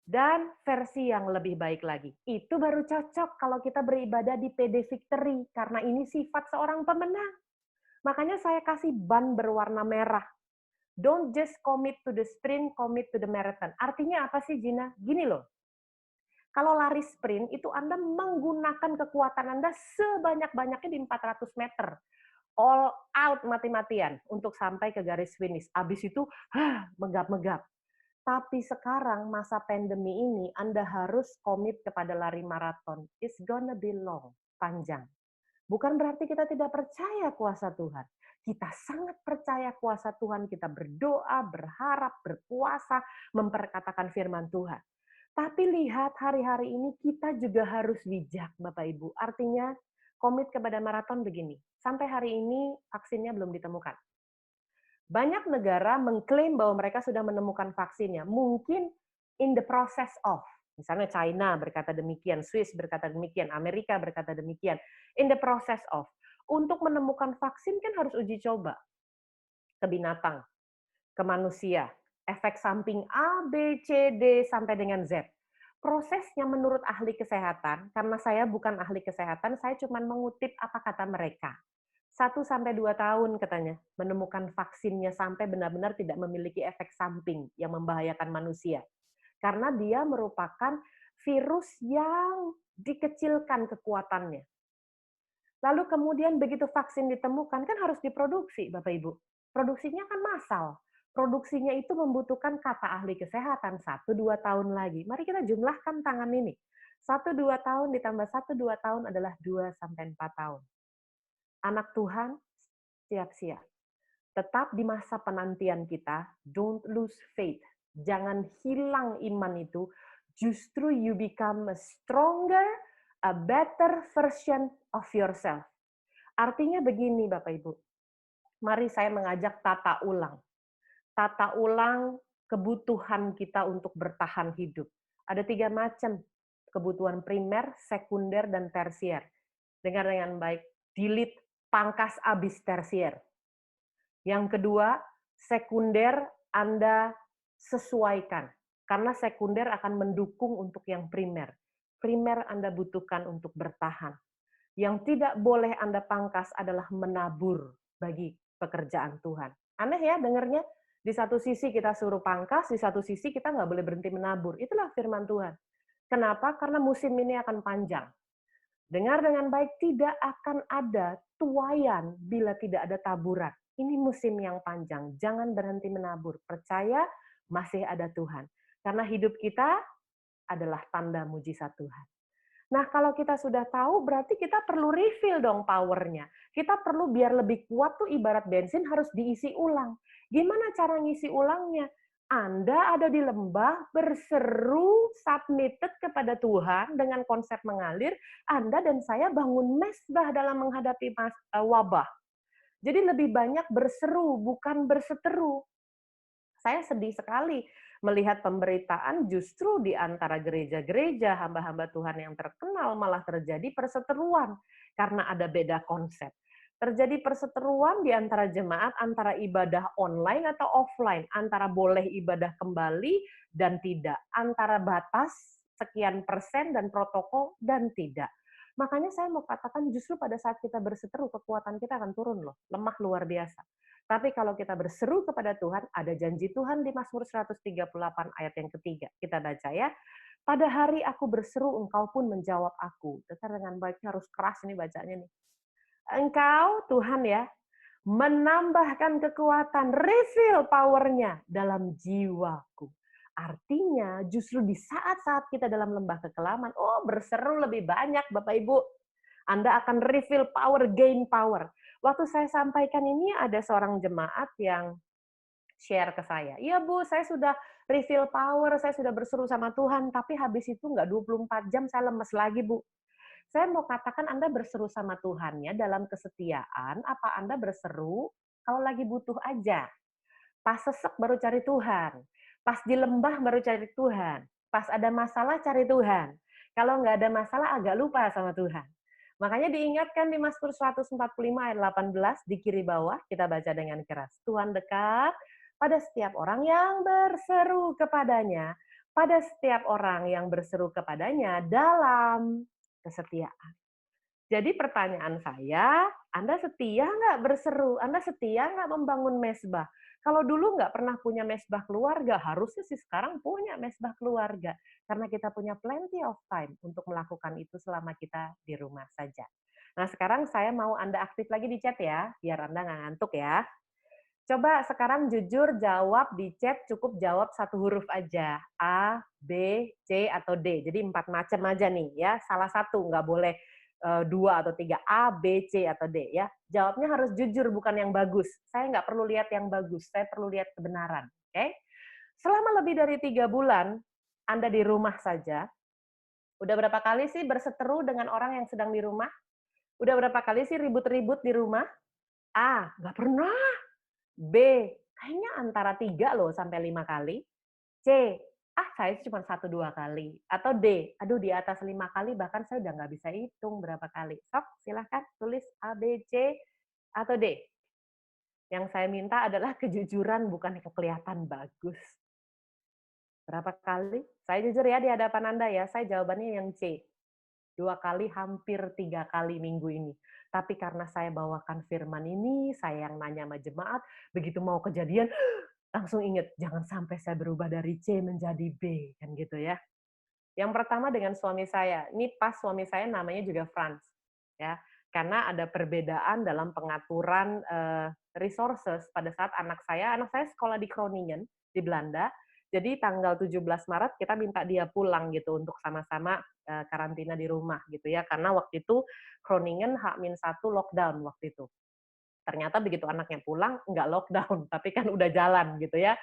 dan versi yang lebih baik lagi. Itu baru cocok kalau kita beribadah di PD Victory, karena ini sifat seorang pemenang. Makanya saya kasih ban berwarna merah. Don't just commit to the sprint, commit to the marathon. Artinya apa sih, Gina? Gini loh, kalau lari sprint, itu Anda menggunakan kekuatan Anda sebanyak-banyaknya di 400 meter. All out mati-matian untuk sampai ke garis finish. Habis itu, megap-megap. Tapi sekarang masa pandemi ini Anda harus komit kepada lari maraton. It's gonna be long, panjang. Bukan berarti kita tidak percaya kuasa Tuhan. Kita sangat percaya kuasa Tuhan. Kita berdoa, berharap, berpuasa, memperkatakan firman Tuhan. Tapi lihat hari-hari ini kita juga harus bijak, Bapak Ibu. Artinya komit kepada maraton begini. Sampai hari ini vaksinnya belum ditemukan. Banyak negara mengklaim bahwa mereka sudah menemukan vaksinnya. Mungkin in the process of. Misalnya China berkata demikian, Swiss berkata demikian, Amerika berkata demikian. In the process of. Untuk menemukan vaksin kan harus uji coba. Ke binatang, ke manusia. Efek samping A, B, C, D, sampai dengan Z. Prosesnya menurut ahli kesehatan, karena saya bukan ahli kesehatan, saya cuma mengutip apa kata mereka. 1-2 tahun katanya menemukan vaksinnya sampai benar-benar tidak memiliki efek samping yang membahayakan manusia. Karena dia merupakan virus yang dikecilkan kekuatannya. Lalu kemudian begitu vaksin ditemukan kan harus diproduksi, Bapak Ibu. Produksinya kan massal. Produksinya itu membutuhkan kata ahli kesehatan 1-2 tahun lagi. Mari kita jumlahkan tangan ini. 1-2 tahun ditambah 1-2 tahun adalah 2-4 tahun. Anak Tuhan, siap-siap. Tetap di masa penantian kita, don't lose faith. Jangan hilang iman itu. Justru you become a stronger, a better version of yourself. Artinya begini Bapak Ibu. Mari saya mengajak tata ulang. Tata ulang kebutuhan kita untuk bertahan hidup. Ada 3 macam. Kebutuhan primer, sekunder, dan tersier. Dengar dengan baik. Delete, pangkas habis tersier. Yang kedua, sekunder Anda sesuaikan. Karena sekunder akan mendukung untuk yang primer. Primer Anda butuhkan untuk bertahan. Yang tidak boleh Anda pangkas adalah menabur bagi pekerjaan Tuhan. Aneh ya dengarnya? Di satu sisi kita suruh pangkas, di satu sisi kita nggak boleh berhenti menabur. Itulah firman Tuhan. Kenapa? Karena musim ini akan panjang. Dengar dengan baik, tidak akan ada tuaian bila tidak ada taburan. Ini musim yang panjang, jangan berhenti menabur. Percaya masih ada Tuhan. Karena hidup kita adalah tanda mujizat Tuhan. Nah, kalau kita sudah tahu, berarti kita perlu refill dong powernya. Kita perlu biar lebih kuat tuh ibarat bensin harus diisi ulang. Gimana cara ngisi ulangnya? Anda ada di lembah, berseru, submitted kepada Tuhan dengan konsep mengalir, Anda dan saya bangun mesbah dalam menghadapi wabah. Jadi lebih banyak berseru, bukan berseteru. Saya sedih sekali melihat pemberitaan justru di antara gereja-gereja, hamba-hamba Tuhan yang terkenal malah terjadi perseteruan karena ada beda konsep. Terjadi perseteruan di antara jemaat, antara ibadah online atau offline, antara boleh ibadah kembali dan tidak, antara batas sekian persen dan protokol dan tidak. Makanya saya mau katakan justru pada saat kita berseteru, kekuatan kita akan turun loh, lemah luar biasa. Tapi kalau kita berseru kepada Tuhan, ada janji Tuhan di Mazmur 138 ayat yang ketiga. Kita baca ya. Pada hari aku berseru, engkau pun menjawab aku. Dengar dengan baiknya harus keras ini bacanya nih. Engkau, Tuhan ya, menambahkan kekuatan, refill power-nya dalam jiwaku. Artinya justru di saat-saat kita dalam lembah kekelaman, berseru lebih banyak Bapak Ibu. Anda akan refill power, gain power. Waktu saya sampaikan ini ada seorang jemaat yang share ke saya. Iya Bu, saya sudah refill power, saya sudah berseru sama Tuhan, tapi habis itu nggak 24 jam saya lemes lagi Bu. Saya mau katakan Anda berseru sama Tuhannya dalam kesetiaan, apa Anda berseru kalau lagi butuh aja? Pas sesek baru cari Tuhan. Pas di lembah baru cari Tuhan. Pas ada masalah cari Tuhan. Kalau nggak ada masalah agak lupa sama Tuhan. Makanya diingatkan di Mazmur 145 ayat 18 di kiri bawah, kita baca dengan keras. Tuhan dekat pada setiap orang yang berseru kepadanya, pada setiap orang yang berseru kepadanya dalam kesetiaan. Jadi pertanyaan saya, Anda setia nggak berseru? Anda setia nggak membangun mesbah? Kalau dulu nggak pernah punya mesbah keluarga, harusnya sih sekarang punya mesbah keluarga. Karena kita punya plenty of time untuk melakukan itu selama kita di rumah saja. Nah, sekarang saya mau Anda aktif lagi di chat ya, biar Anda nggak ngantuk ya. Coba sekarang jujur jawab di chat, cukup jawab satu huruf aja. A, B, C, atau D. Jadi 4 macam aja nih ya. Salah satu, nggak boleh 2 atau 3. A, B, C, atau D ya. Jawabnya harus jujur, bukan yang bagus. Saya nggak perlu lihat yang bagus, saya perlu lihat kebenaran. Oke? Selama lebih dari 3 bulan, Anda di rumah saja, udah berapa kali sih berseteru dengan orang yang sedang di rumah? Udah berapa kali sih ribut-ribut di rumah? A, nggak pernah. B, kayaknya antara 3 loh sampai 5 kali. C, saya cuma 1-2 kali. Atau D, aduh di atas 5 kali bahkan saya udah nggak bisa hitung berapa kali. Sok, silahkan tulis A, B, C, atau D. Yang saya minta adalah kejujuran, bukan kelihatan bagus. Berapa kali? Saya jujur ya di hadapan Anda ya, saya jawabannya yang C. 2 kali, hampir 3 kali minggu ini. Tapi karena saya bawakan firman ini, saya yang nanya sama jemaat, begitu mau kejadian, langsung ingat, jangan sampai saya berubah dari C menjadi B, kan gitu ya. Yang pertama dengan suami saya, ini pas suami saya namanya juga Franz, ya, karena ada perbedaan dalam pengaturan resources pada saat anak saya sekolah di Groningen, di Belanda, jadi tanggal 17 Maret kita minta dia pulang gitu untuk sama-sama karantina di rumah gitu ya, karena waktu itu Groningen H-1 lockdown waktu itu. Ternyata begitu anaknya pulang, nggak lockdown, tapi kan udah jalan gitu ya.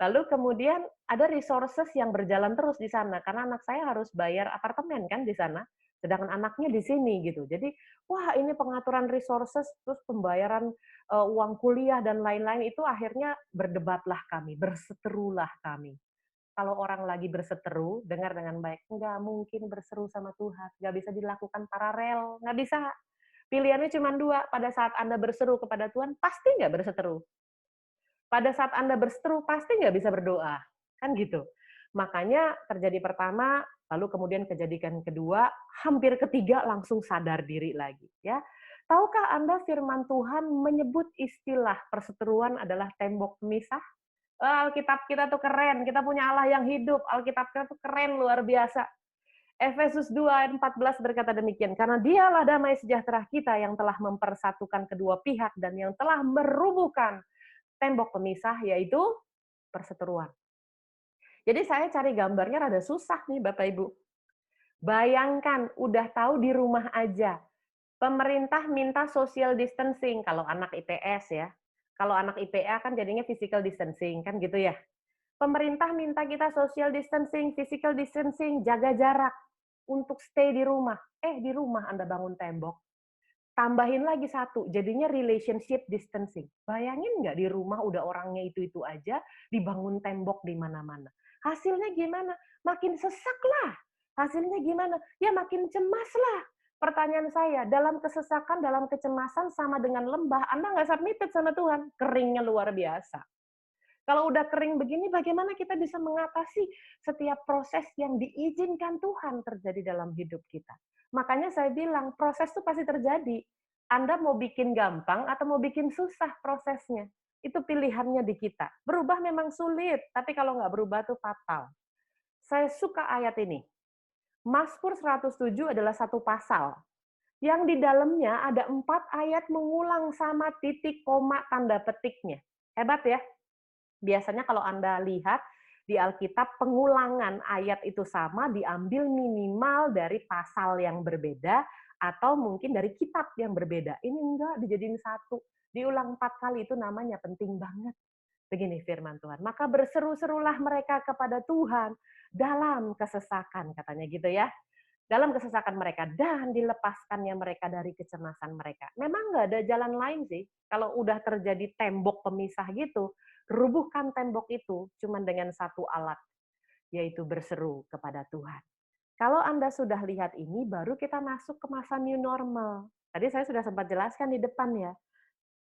Lalu kemudian ada resources yang berjalan terus di sana, karena anak saya harus bayar apartemen kan di sana, sedangkan anaknya di sini gitu. Jadi, wah ini pengaturan resources, terus pembayaran uang kuliah dan lain-lain itu akhirnya berdebatlah kami, berseterulah kami. Kalau orang lagi berseteru, dengar dengan baik, nggak mungkin berseru sama Tuhan, nggak bisa dilakukan paralel, nggak bisa. Pilihannya cuma 2, pada saat Anda berseru kepada Tuhan, pasti nggak berseteru. Pada saat Anda berseteru, pasti nggak bisa berdoa. Kan gitu. Makanya terjadi pertama, lalu kemudian kejadian kedua, hampir ketiga langsung sadar diri lagi. Ya, tahukah Anda firman Tuhan menyebut istilah perseteruan adalah tembok pemisah? Alkitab kita tuh keren, kita punya Allah yang hidup, Alkitab kita tuh keren, luar biasa. Efesus 2 ayat 14 berkata demikian, karena dialah damai sejahtera kita yang telah mempersatukan kedua pihak dan yang telah merubuhkan tembok pemisah, yaitu perseteruan. Jadi saya cari gambarnya rada susah nih Bapak Ibu. Bayangkan, udah tahu di rumah aja. Pemerintah minta social distancing, kalau anak IPS ya. Kalau anak IPA kan jadinya physical distancing, kan gitu ya. Pemerintah minta kita social distancing, physical distancing, jaga jarak untuk stay di rumah. Di rumah Anda bangun tembok. Tambahin lagi satu, jadinya relationship distancing. Bayangin nggak di rumah udah orangnya itu-itu aja, dibangun tembok di mana-mana. Hasilnya gimana? Makin sesak lah. Hasilnya gimana? Ya makin cemas lah. Pertanyaan saya, dalam kesesakan, dalam kecemasan sama dengan lembah, Anda nggak submitted sama Tuhan. Keringnya luar biasa. Kalau udah kering begini, bagaimana kita bisa mengatasi setiap proses yang diizinkan Tuhan terjadi dalam hidup kita? Makanya saya bilang, proses itu pasti terjadi. Anda mau bikin gampang atau mau bikin susah prosesnya. Itu pilihannya di kita. Berubah memang sulit, tapi kalau nggak berubah itu fatal. Saya suka ayat ini. Mazmur 107 adalah satu pasal yang di dalamnya ada 4 ayat mengulang sama titik, koma, tanda petiknya. Hebat ya? Biasanya kalau Anda lihat di Alkitab, pengulangan ayat itu sama diambil minimal dari pasal yang berbeda atau mungkin dari kitab yang berbeda. Ini enggak, dijadiin satu. Diulang 4 kali, itu namanya penting banget. Begini firman Tuhan, maka berseru-serulah mereka kepada Tuhan dalam kesesakan, katanya gitu ya. Dalam kesesakan mereka, dan dilepaskannya mereka dari kecemasan mereka. Memang nggak ada jalan lain sih. Kalau udah terjadi tembok pemisah gitu, rubuhkan tembok itu cuma dengan satu alat, yaitu berseru kepada Tuhan. Kalau Anda sudah lihat ini, baru kita masuk ke masa new normal. Tadi saya sudah sempat jelaskan di depan ya,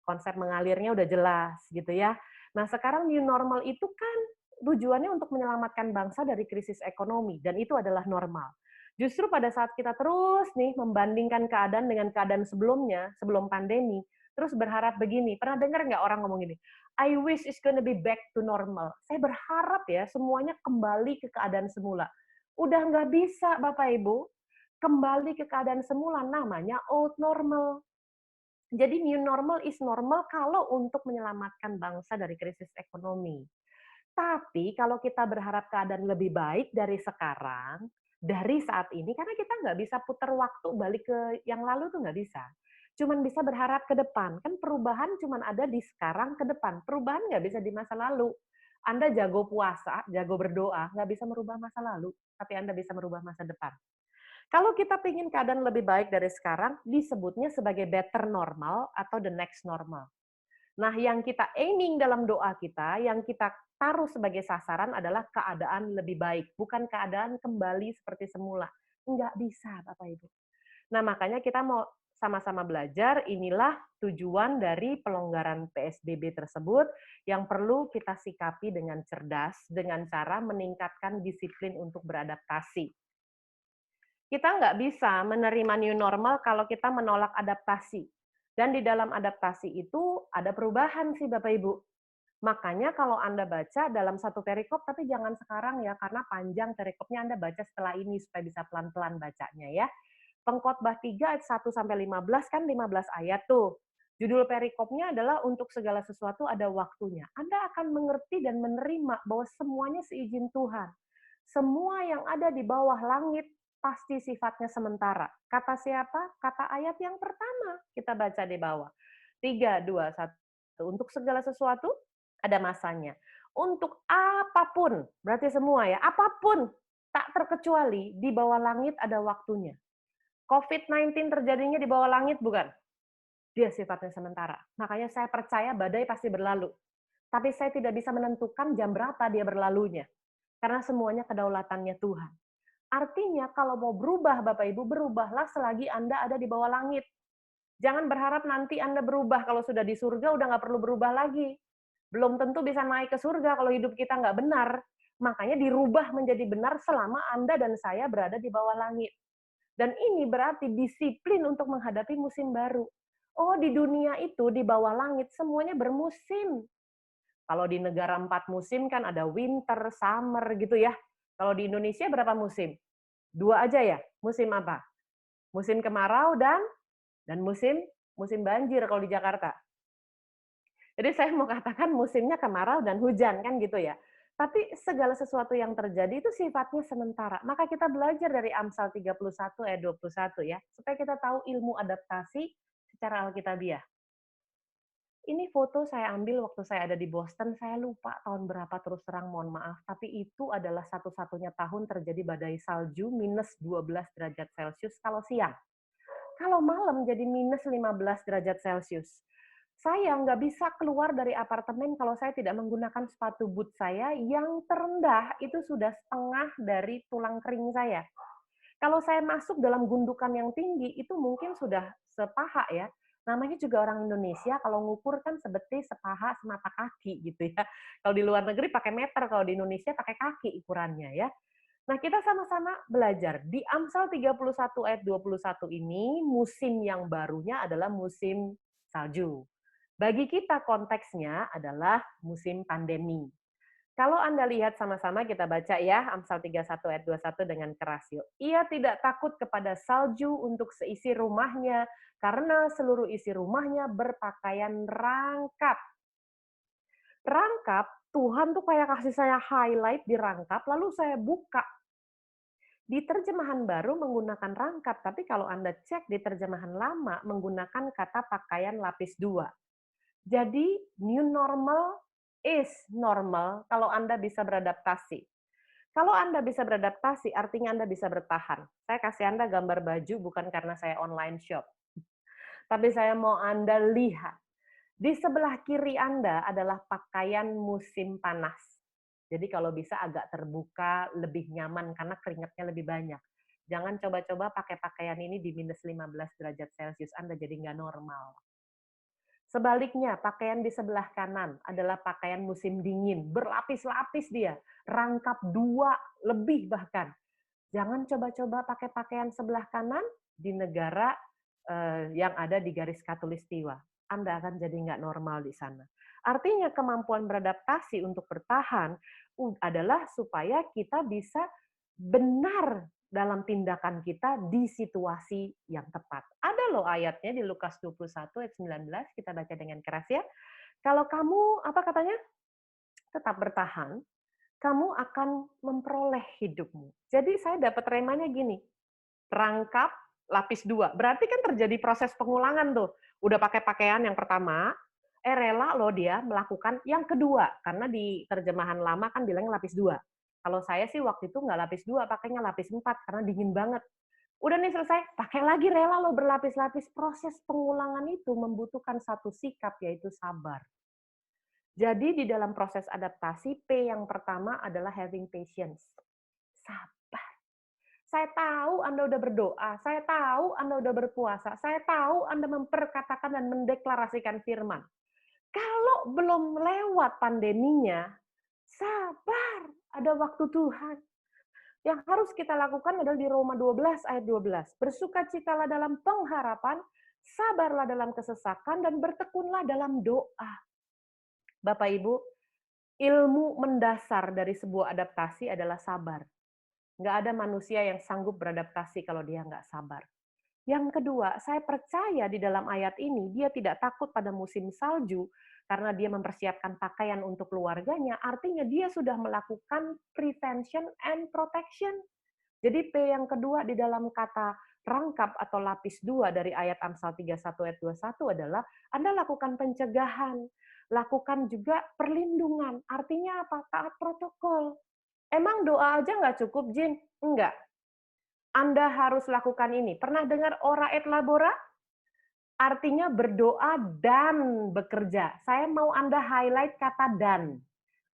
konsep mengalirnya udah jelas gitu ya. Nah sekarang new normal itu kan tujuannya untuk menyelamatkan bangsa dari krisis ekonomi, dan itu adalah normal. Justru pada saat kita terus nih membandingkan keadaan dengan keadaan sebelumnya, sebelum pandemi, terus berharap begini, pernah dengar nggak orang ngomong gini, I wish it's gonna be back to normal. Saya berharap ya semuanya kembali ke keadaan semula. Udah nggak bisa Bapak Ibu, kembali ke keadaan semula namanya old normal. Jadi new normal is normal kalau untuk menyelamatkan bangsa dari krisis ekonomi. Tapi kalau kita berharap keadaan lebih baik dari sekarang, dari saat ini, karena kita nggak bisa putar waktu balik ke yang lalu tuh nggak bisa. Cuman bisa berharap ke depan. Kan perubahan cuman ada di sekarang ke depan. Perubahan nggak bisa di masa lalu. Anda jago puasa, jago berdoa, nggak bisa merubah masa lalu, tapi Anda bisa merubah masa depan. Kalau kita ingin keadaan lebih baik dari sekarang, disebutnya sebagai better normal atau the next normal. Nah, yang kita aiming dalam doa kita, yang kita taruh sebagai sasaran adalah keadaan lebih baik, bukan keadaan kembali seperti semula. Enggak bisa, Bapak Ibu. Nah, makanya kita mau sama-sama belajar, inilah tujuan dari pelonggaran PSBB tersebut yang perlu kita sikapi dengan cerdas, dengan cara meningkatkan disiplin untuk beradaptasi. Kita nggak bisa menerima new normal kalau kita menolak adaptasi. Dan di dalam adaptasi itu ada perubahan sih Bapak Ibu. Makanya kalau Anda baca dalam satu perikop, tapi jangan sekarang ya, karena panjang perikopnya Anda baca setelah ini supaya bisa pelan-pelan bacanya ya. Pengkhotbah 3 ayat 1 sampai 15 kan 15 ayat tuh. Judul perikopnya adalah untuk segala sesuatu ada waktunya. Anda akan mengerti dan menerima bahwa semuanya seizin Tuhan. Semua yang ada di bawah langit pasti sifatnya sementara. Kata siapa? Kata ayat yang pertama kita baca di bawah. 3, 2, 1. Untuk segala sesuatu ada masanya. Untuk apapun, berarti semua ya, apapun tak terkecuali di bawah langit ada waktunya. COVID-19 terjadinya di bawah langit bukan? Dia sifatnya sementara. Makanya saya percaya badai pasti berlalu. Tapi saya tidak bisa menentukan jam berapa dia berlalunya. Karena semuanya kedaulatannya Tuhan. Artinya kalau mau berubah Bapak Ibu, berubahlah selagi Anda ada di bawah langit. Jangan berharap nanti Anda berubah kalau sudah di surga udah nggak perlu berubah lagi. Belum tentu bisa naik ke surga kalau hidup kita nggak benar. Makanya dirubah menjadi benar selama Anda dan saya berada di bawah langit. Dan ini berarti disiplin untuk menghadapi musim baru. Oh, di dunia itu, di bawah langit, semuanya bermusim. Kalau di negara 4 musim kan ada winter, summer gitu ya. Kalau di Indonesia berapa musim? 2 aja ya? Musim apa? Musim kemarau dan musim musim banjir kalau di Jakarta. Jadi saya mau katakan musimnya kemarau dan hujan kan gitu ya. Tapi segala sesuatu yang terjadi itu sifatnya sementara. Maka kita belajar dari Amsal 31 ayat 21 ya, supaya kita tahu ilmu adaptasi secara alkitabiah. Ini foto saya ambil waktu saya ada di Boston, saya lupa tahun berapa terus terang, mohon maaf. Tapi itu adalah satu-satunya tahun terjadi badai salju minus 12 derajat Celcius kalau siang. Kalau malam jadi minus 15 derajat Celcius. Saya nggak bisa keluar dari apartemen kalau saya tidak menggunakan sepatu boot saya yang terendah itu sudah setengah dari tulang kering saya. Kalau saya masuk dalam gundukan yang tinggi, itu mungkin sudah sepaha ya. Namanya juga orang Indonesia, kalau ngukur kan seperti sepaha semata kaki gitu ya. Kalau di luar negeri pakai meter, kalau di Indonesia pakai kaki ukurannya ya. Nah, kita sama-sama belajar. Di Amsal 31 ayat 21 ini, musim yang barunya adalah musim salju. Bagi kita konteksnya adalah musim pandemi. Kalau Anda lihat sama-sama kita baca ya, Amsal 31 ayat 21 dengan keras yuk. Ia tidak takut kepada salju untuk seisi rumahnya, karena seluruh isi rumahnya berpakaian rangkap. Rangkap, Tuhan tuh kayak kasih saya highlight di rangkap, lalu saya buka. Di terjemahan baru menggunakan rangkap, tapi kalau Anda cek di terjemahan lama menggunakan kata pakaian lapis 2. Jadi new normal is normal kalau Anda bisa beradaptasi. Kalau Anda bisa beradaptasi, artinya Anda bisa bertahan. Saya kasih Anda gambar baju bukan karena saya online shop. Tapi saya mau Anda lihat. Di sebelah kiri Anda adalah pakaian musim panas. Jadi kalau bisa agak terbuka, lebih nyaman karena keringatnya lebih banyak. Jangan coba-coba pakai pakaian ini di minus 15 derajat Celcius, Anda jadi nggak normal. Sebaliknya, pakaian di sebelah kanan adalah pakaian musim dingin, berlapis-lapis dia, rangkap 2 lebih bahkan. Jangan coba-coba pakai pakaian sebelah kanan di negara yang ada di garis khatulistiwa. Anda akan jadi nggak normal di sana. Artinya kemampuan beradaptasi untuk bertahan adalah supaya kita bisa benar dalam tindakan kita di situasi yang tepat. Ada loh ayatnya di Lukas 21 ayat 19, kita baca dengan keras ya. Kalau kamu, apa katanya? Tetap bertahan, kamu akan memperoleh hidupmu. Jadi saya dapat remanya gini, rangkap lapis 2. Berarti kan terjadi proses pengulangan tuh. Udah pakai pakaian yang pertama, rela loh dia melakukan yang kedua. Karena di terjemahan lama kan bilangnya lapis 2. Kalau saya sih waktu itu nggak lapis 2, pakainya lapis 4 karena dingin banget. Udah nih selesai, pakai lagi rela loh berlapis-lapis. Proses pengulangan itu membutuhkan satu sikap, yaitu sabar. Jadi di dalam proses adaptasi, P yang pertama adalah having patience. Sabar. Saya tahu Anda udah berdoa, saya tahu Anda udah berpuasa, saya tahu Anda memperkatakan dan mendeklarasikan firman. Kalau belum lewat pandeminya, sabar, ada waktu Tuhan. Yang harus kita lakukan adalah di Roma 12 ayat 12. Bersukacitalah dalam pengharapan, sabarlah dalam kesesakan, dan bertekunlah dalam doa. Bapak Ibu, ilmu mendasar dari sebuah adaptasi adalah sabar. Nggak ada manusia yang sanggup beradaptasi kalau dia nggak sabar. Yang kedua, saya percaya di dalam ayat ini, dia tidak takut pada musim salju, karena dia mempersiapkan pakaian untuk keluarganya, artinya dia sudah melakukan prevention and protection. Jadi P yang kedua di dalam kata rangkap atau lapis 2 dari ayat Amsal 31 ayat 21 adalah Anda lakukan pencegahan, lakukan juga perlindungan. Artinya apa? Taat protokol. Emang doa aja nggak cukup, Jin? Enggak. Anda harus lakukan ini. Pernah dengar ora et labora? Artinya berdoa dan bekerja. Saya mau Anda highlight kata dan.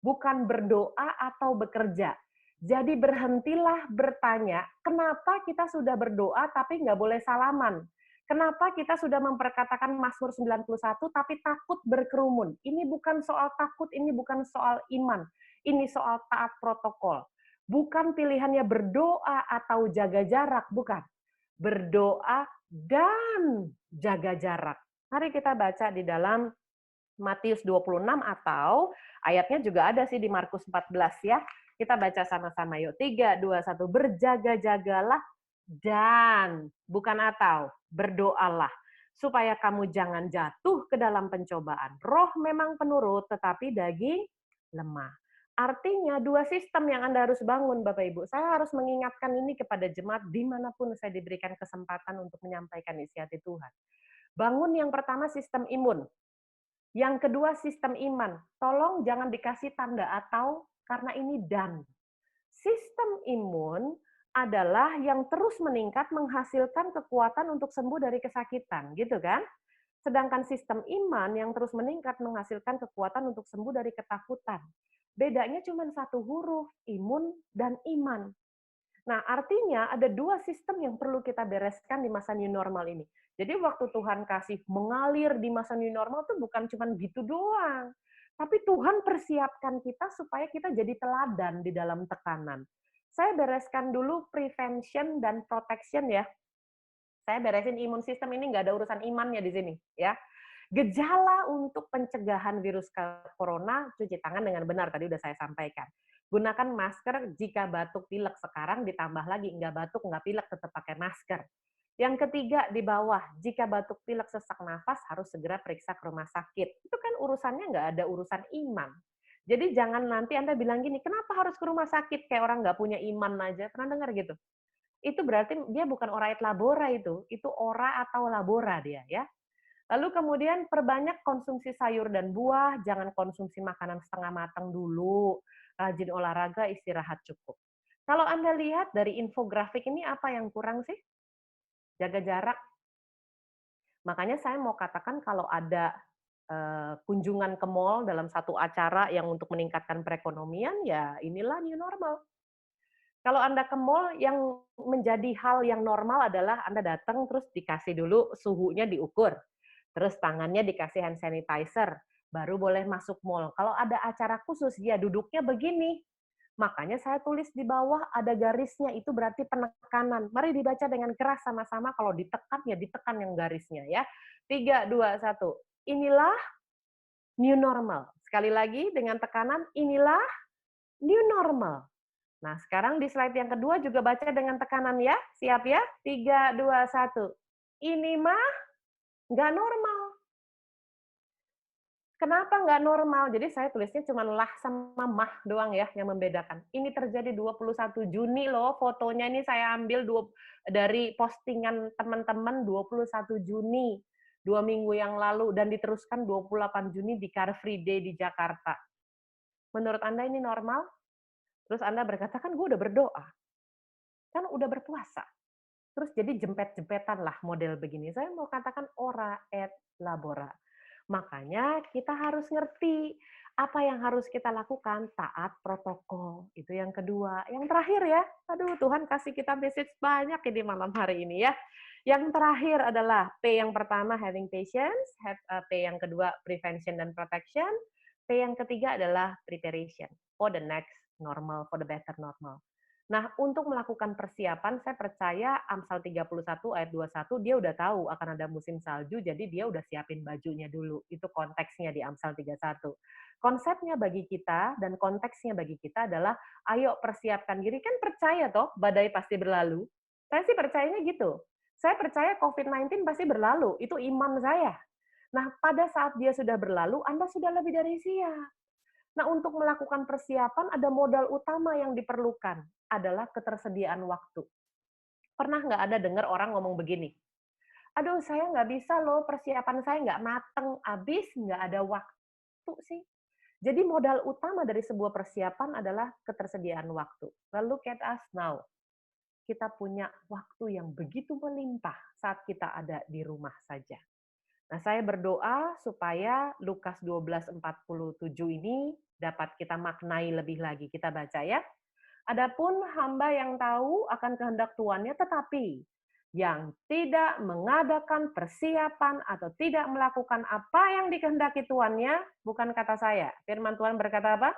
Bukan berdoa atau bekerja. Jadi berhentilah bertanya, kenapa kita sudah berdoa tapi nggak boleh salaman? Kenapa kita sudah memperkatakan Mazmur 91 tapi takut berkerumun? Ini bukan soal takut, ini bukan soal iman. Ini soal taat protokol. Bukan pilihannya berdoa atau jaga jarak, bukan. Berdoa dan jaga jarak. Mari kita baca di dalam Matius 26 atau ayatnya juga ada sih di Markus 14 ya. Kita baca sama-sama yuk. 3, 2, 1. Berjaga-jagalah dan, bukan atau, berdoalah. Supaya kamu jangan jatuh ke dalam pencobaan. Roh memang penurut, tetapi daging lemah. Artinya dua sistem yang Anda harus bangun Bapak Ibu. Saya harus mengingatkan ini kepada jemaat dimanapun saya diberikan kesempatan untuk menyampaikan isi hati Tuhan. Bangun yang pertama sistem imun. Yang kedua sistem iman. Tolong jangan dikasih tanda atau karena ini dan. Sistem imun adalah yang terus meningkat menghasilkan kekuatan untuk sembuh dari kesakitan, gitu kan? Sedangkan sistem iman yang terus meningkat menghasilkan kekuatan untuk sembuh dari ketakutan. Bedanya cuma satu huruf, imun dan iman. Nah, artinya ada dua sistem yang perlu kita bereskan di masa new normal ini. Jadi waktu Tuhan kasih mengalir di masa new normal itu bukan cuma gitu doang. Tapi Tuhan persiapkan kita supaya kita jadi teladan di dalam tekanan. Saya bereskan dulu prevention dan protection ya. Saya beresin imun sistem ini nggak ada urusan imannya di sini ya. Gejala untuk pencegahan virus corona, cuci tangan dengan benar, tadi udah saya sampaikan. Gunakan masker jika batuk pilek, sekarang ditambah lagi, nggak batuk, nggak pilek, tetap pakai masker. Yang ketiga, di bawah, jika batuk pilek sesak nafas, harus segera periksa ke rumah sakit. Itu kan urusannya nggak ada urusan iman. Jadi jangan nanti Anda bilang gini, kenapa harus ke rumah sakit, kayak orang nggak punya iman aja, pernah dengar gitu? Itu berarti dia bukan ora et labora itu ora atau labora dia ya. Lalu kemudian perbanyak konsumsi sayur dan buah, jangan konsumsi makanan setengah matang dulu, rajin olahraga, istirahat cukup. Kalau Anda lihat dari infografik ini apa yang kurang sih? Jaga jarak. Makanya saya mau katakan kalau ada kunjungan ke mall dalam satu acara yang untuk meningkatkan perekonomian, ya inilah new normal. Kalau Anda ke mall, yang menjadi hal yang normal adalah Anda datang terus dikasih dulu suhunya diukur. Terus tangannya dikasih hand sanitizer, baru boleh masuk mall. Kalau ada acara khusus, ya duduknya begini. Makanya saya tulis di bawah ada garisnya, itu berarti penekanan. Mari dibaca dengan keras sama-sama, kalau ditekan ya ditekan yang garisnya ya. 3, 2, 1. Inilah new normal. Sekali lagi dengan tekanan, inilah new normal. Nah, sekarang di slide yang kedua juga baca dengan tekanan ya. Siap ya? 3, 2, 1. Ini mah nggak normal. Kenapa nggak normal? Jadi saya tulisnya cuma lah sama mah doang ya yang membedakan. Ini terjadi 21 Juni loh, fotonya ini saya ambil dari postingan teman-teman 21 Juni, 2 minggu yang lalu, dan diteruskan 28 Juni di Car Free Day di Jakarta. Menurut Anda ini normal? Terus Anda berkata, kan gue udah berdoa, kan udah berpuasa. Terus jadi jempet-jempetan lah model begini. Saya mau katakan ora et labora. Makanya kita harus ngerti apa yang harus kita lakukan, taat protokol. Itu yang kedua. Yang terakhir ya, aduh Tuhan kasih kita message banyak ini malam hari ini ya. Yang terakhir adalah P yang pertama having patience, P yang kedua prevention dan protection, P yang ketiga adalah preparation for the next normal, for the better normal. Nah, untuk melakukan persiapan, saya percaya Amsal 31 ayat 21, dia udah tahu akan ada musim salju, jadi dia udah siapin bajunya dulu. Itu konteksnya di Amsal 31. Konsepnya bagi kita dan konteksnya bagi kita adalah, ayo persiapkan diri. Kan percaya toh, badai pasti berlalu. Saya sih percayanya gitu. Saya percaya COVID-19 pasti berlalu. Itu iman saya. Nah, pada saat dia sudah berlalu, Anda sudah lebih dari siap. Nah, untuk melakukan persiapan ada modal utama yang diperlukan, adalah ketersediaan waktu. Pernah nggak Anda dengar orang ngomong begini, aduh saya nggak bisa loh, persiapan saya nggak mateng, habis nggak ada waktu sih. Jadi modal utama dari sebuah persiapan adalah ketersediaan waktu. Well, look at us now. Kita punya waktu yang begitu melimpah saat kita ada di rumah saja. Nah, saya berdoa supaya Lukas 12:47 ini dapat kita maknai lebih lagi. Kita baca ya. Adapun hamba yang tahu akan kehendak tuannya, tetapi yang tidak mengadakan persiapan atau tidak melakukan apa yang dikehendaki tuannya, bukan kata saya. Firman Tuhan berkata apa?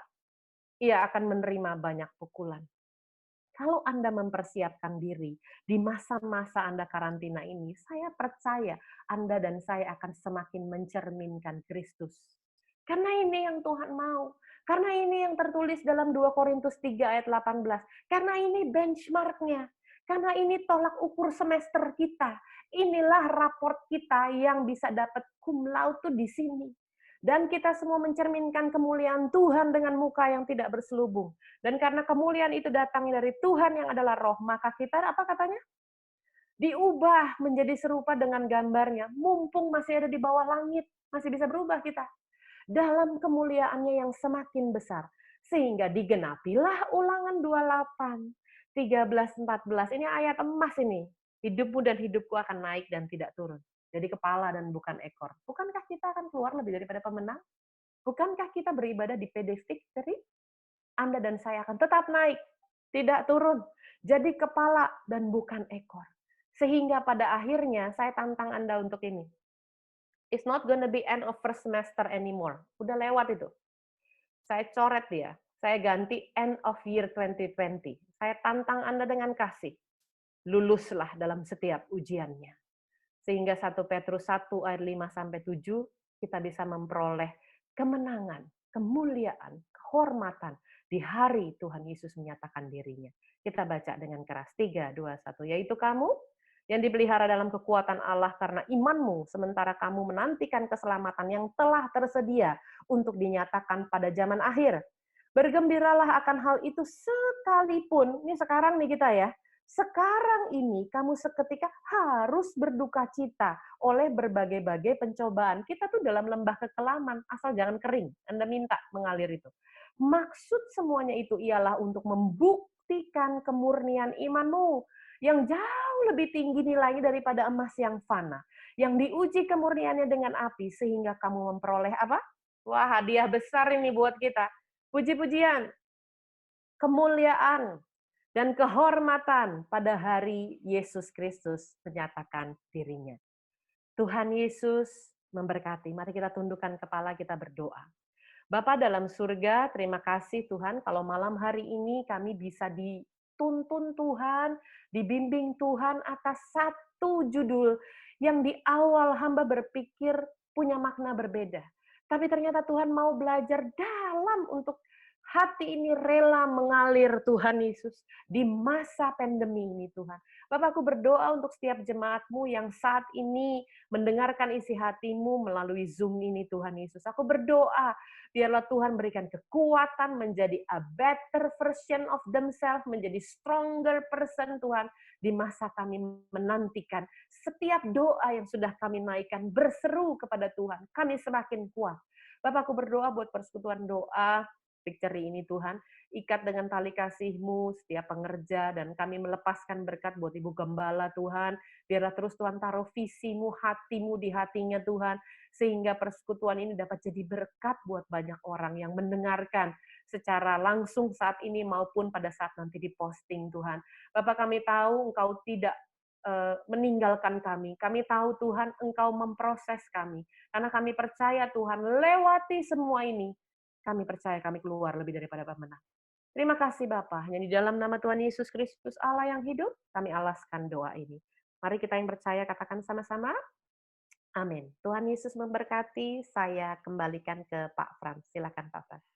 Ia akan menerima banyak pukulan. Kalau Anda mempersiapkan diri di masa-masa Anda karantina ini, saya percaya Anda dan saya akan semakin mencerminkan Kristus. Karena ini yang Tuhan mau. Karena ini yang tertulis dalam 2 Korintus 3 ayat 18. Karena ini benchmark-nya. Karena ini tolak ukur semester kita. Inilah raport kita yang bisa dapat cum laude tuh di sini. Dan kita semua mencerminkan kemuliaan Tuhan dengan muka yang tidak berselubung. Dan karena kemuliaan itu datangnya dari Tuhan yang adalah roh, maka kita, apa katanya? Diubah menjadi serupa dengan gambarnya. Mumpung masih ada di bawah langit, masih bisa berubah kita. Dalam kemuliaannya yang semakin besar. Sehingga digenapilah Ulangan 28, 13, 14. Ini ayat emas ini. Hidupmu dan hidupku akan naik dan tidak turun. Jadi kepala dan bukan ekor. Bukankah kita akan keluar lebih daripada pemenang? Bukankah kita beribadah di PD Victory? Anda dan saya akan tetap naik, tidak turun. Jadi kepala dan bukan ekor. Sehingga pada akhirnya saya tantang Anda untuk ini. It's not gonna be end of first semester anymore. Udah lewat itu. Saya coret dia. Saya ganti end of year 2020. Saya tantang Anda dengan kasih. Luluslah dalam setiap ujiannya. Sehingga 1 Petrus 1 ayat 5-7 kita bisa memperoleh kemenangan, kemuliaan, kehormatan di hari Tuhan Yesus menyatakan dirinya. Kita baca dengan keras. 3, 2, 1. Yaitu kamu yang dipelihara dalam kekuatan Allah karena imanmu, sementara kamu menantikan keselamatan yang telah tersedia untuk dinyatakan pada zaman akhir. Bergembiralah akan hal itu sekalipun, ini sekarang nih kita ya, sekarang ini kamu seketika harus berduka cita oleh berbagai-bagai pencobaan. Kita tuh dalam lembah kekelaman, asal jangan kering. Anda minta mengalir itu. Maksud semuanya itu ialah untuk membuktikan kemurnian imanmu yang jauh lebih tinggi nilainya daripada emas yang fana. Yang diuji kemurniannya dengan api sehingga kamu memperoleh apa? Wah, hadiah besar ini buat kita. Puji-pujian, kemuliaan, dan kehormatan pada hari Yesus Kristus menyatakan dirinya. Tuhan Yesus memberkati. Mari kita tundukkan kepala, kita berdoa. Bapa dalam surga, terima kasih Tuhan kalau malam hari ini kami bisa dituntun Tuhan, dibimbing Tuhan atas satu judul yang di awal hamba berpikir punya makna berbeda. Tapi ternyata Tuhan mau belajar dalam untuk hati ini rela mengalir Tuhan Yesus di masa pandemi ini Tuhan. Bapak, aku berdoa untuk setiap jemaat-Mu yang saat ini mendengarkan isi hati-Mu melalui Zoom ini Tuhan Yesus. Aku berdoa biarlah Tuhan berikan kekuatan menjadi a better version of themselves, menjadi stronger person Tuhan di masa kami menantikan. Setiap doa yang sudah kami naikkan berseru kepada Tuhan, kami semakin kuat. Bapak, aku berdoa buat persekutuan doa Victory ini Tuhan, ikat dengan tali kasih-Mu setiap pengerja, dan kami melepaskan berkat buat Ibu Gembala Tuhan, biarlah terus Tuhan taruh visi-Mu, hati-Mu di hatinya Tuhan, sehingga persekutuan ini dapat jadi berkat buat banyak orang yang mendengarkan secara langsung saat ini maupun pada saat nanti diposting Tuhan. Bapak, kami tahu Engkau tidak meninggalkan kami. Kami tahu Tuhan Engkau memproses kami. Karena kami percaya Tuhan lewati semua ini, kami percaya kami keluar lebih daripada pemenang. Terima kasih Bapa. Hanya di dalam nama Tuhan Yesus Kristus Allah yang hidup, kami alaskan doa ini. Mari kita yang percaya katakan sama-sama. Amin. Tuhan Yesus memberkati. Saya kembalikan ke Pak Frans. Silakan Pak Frans.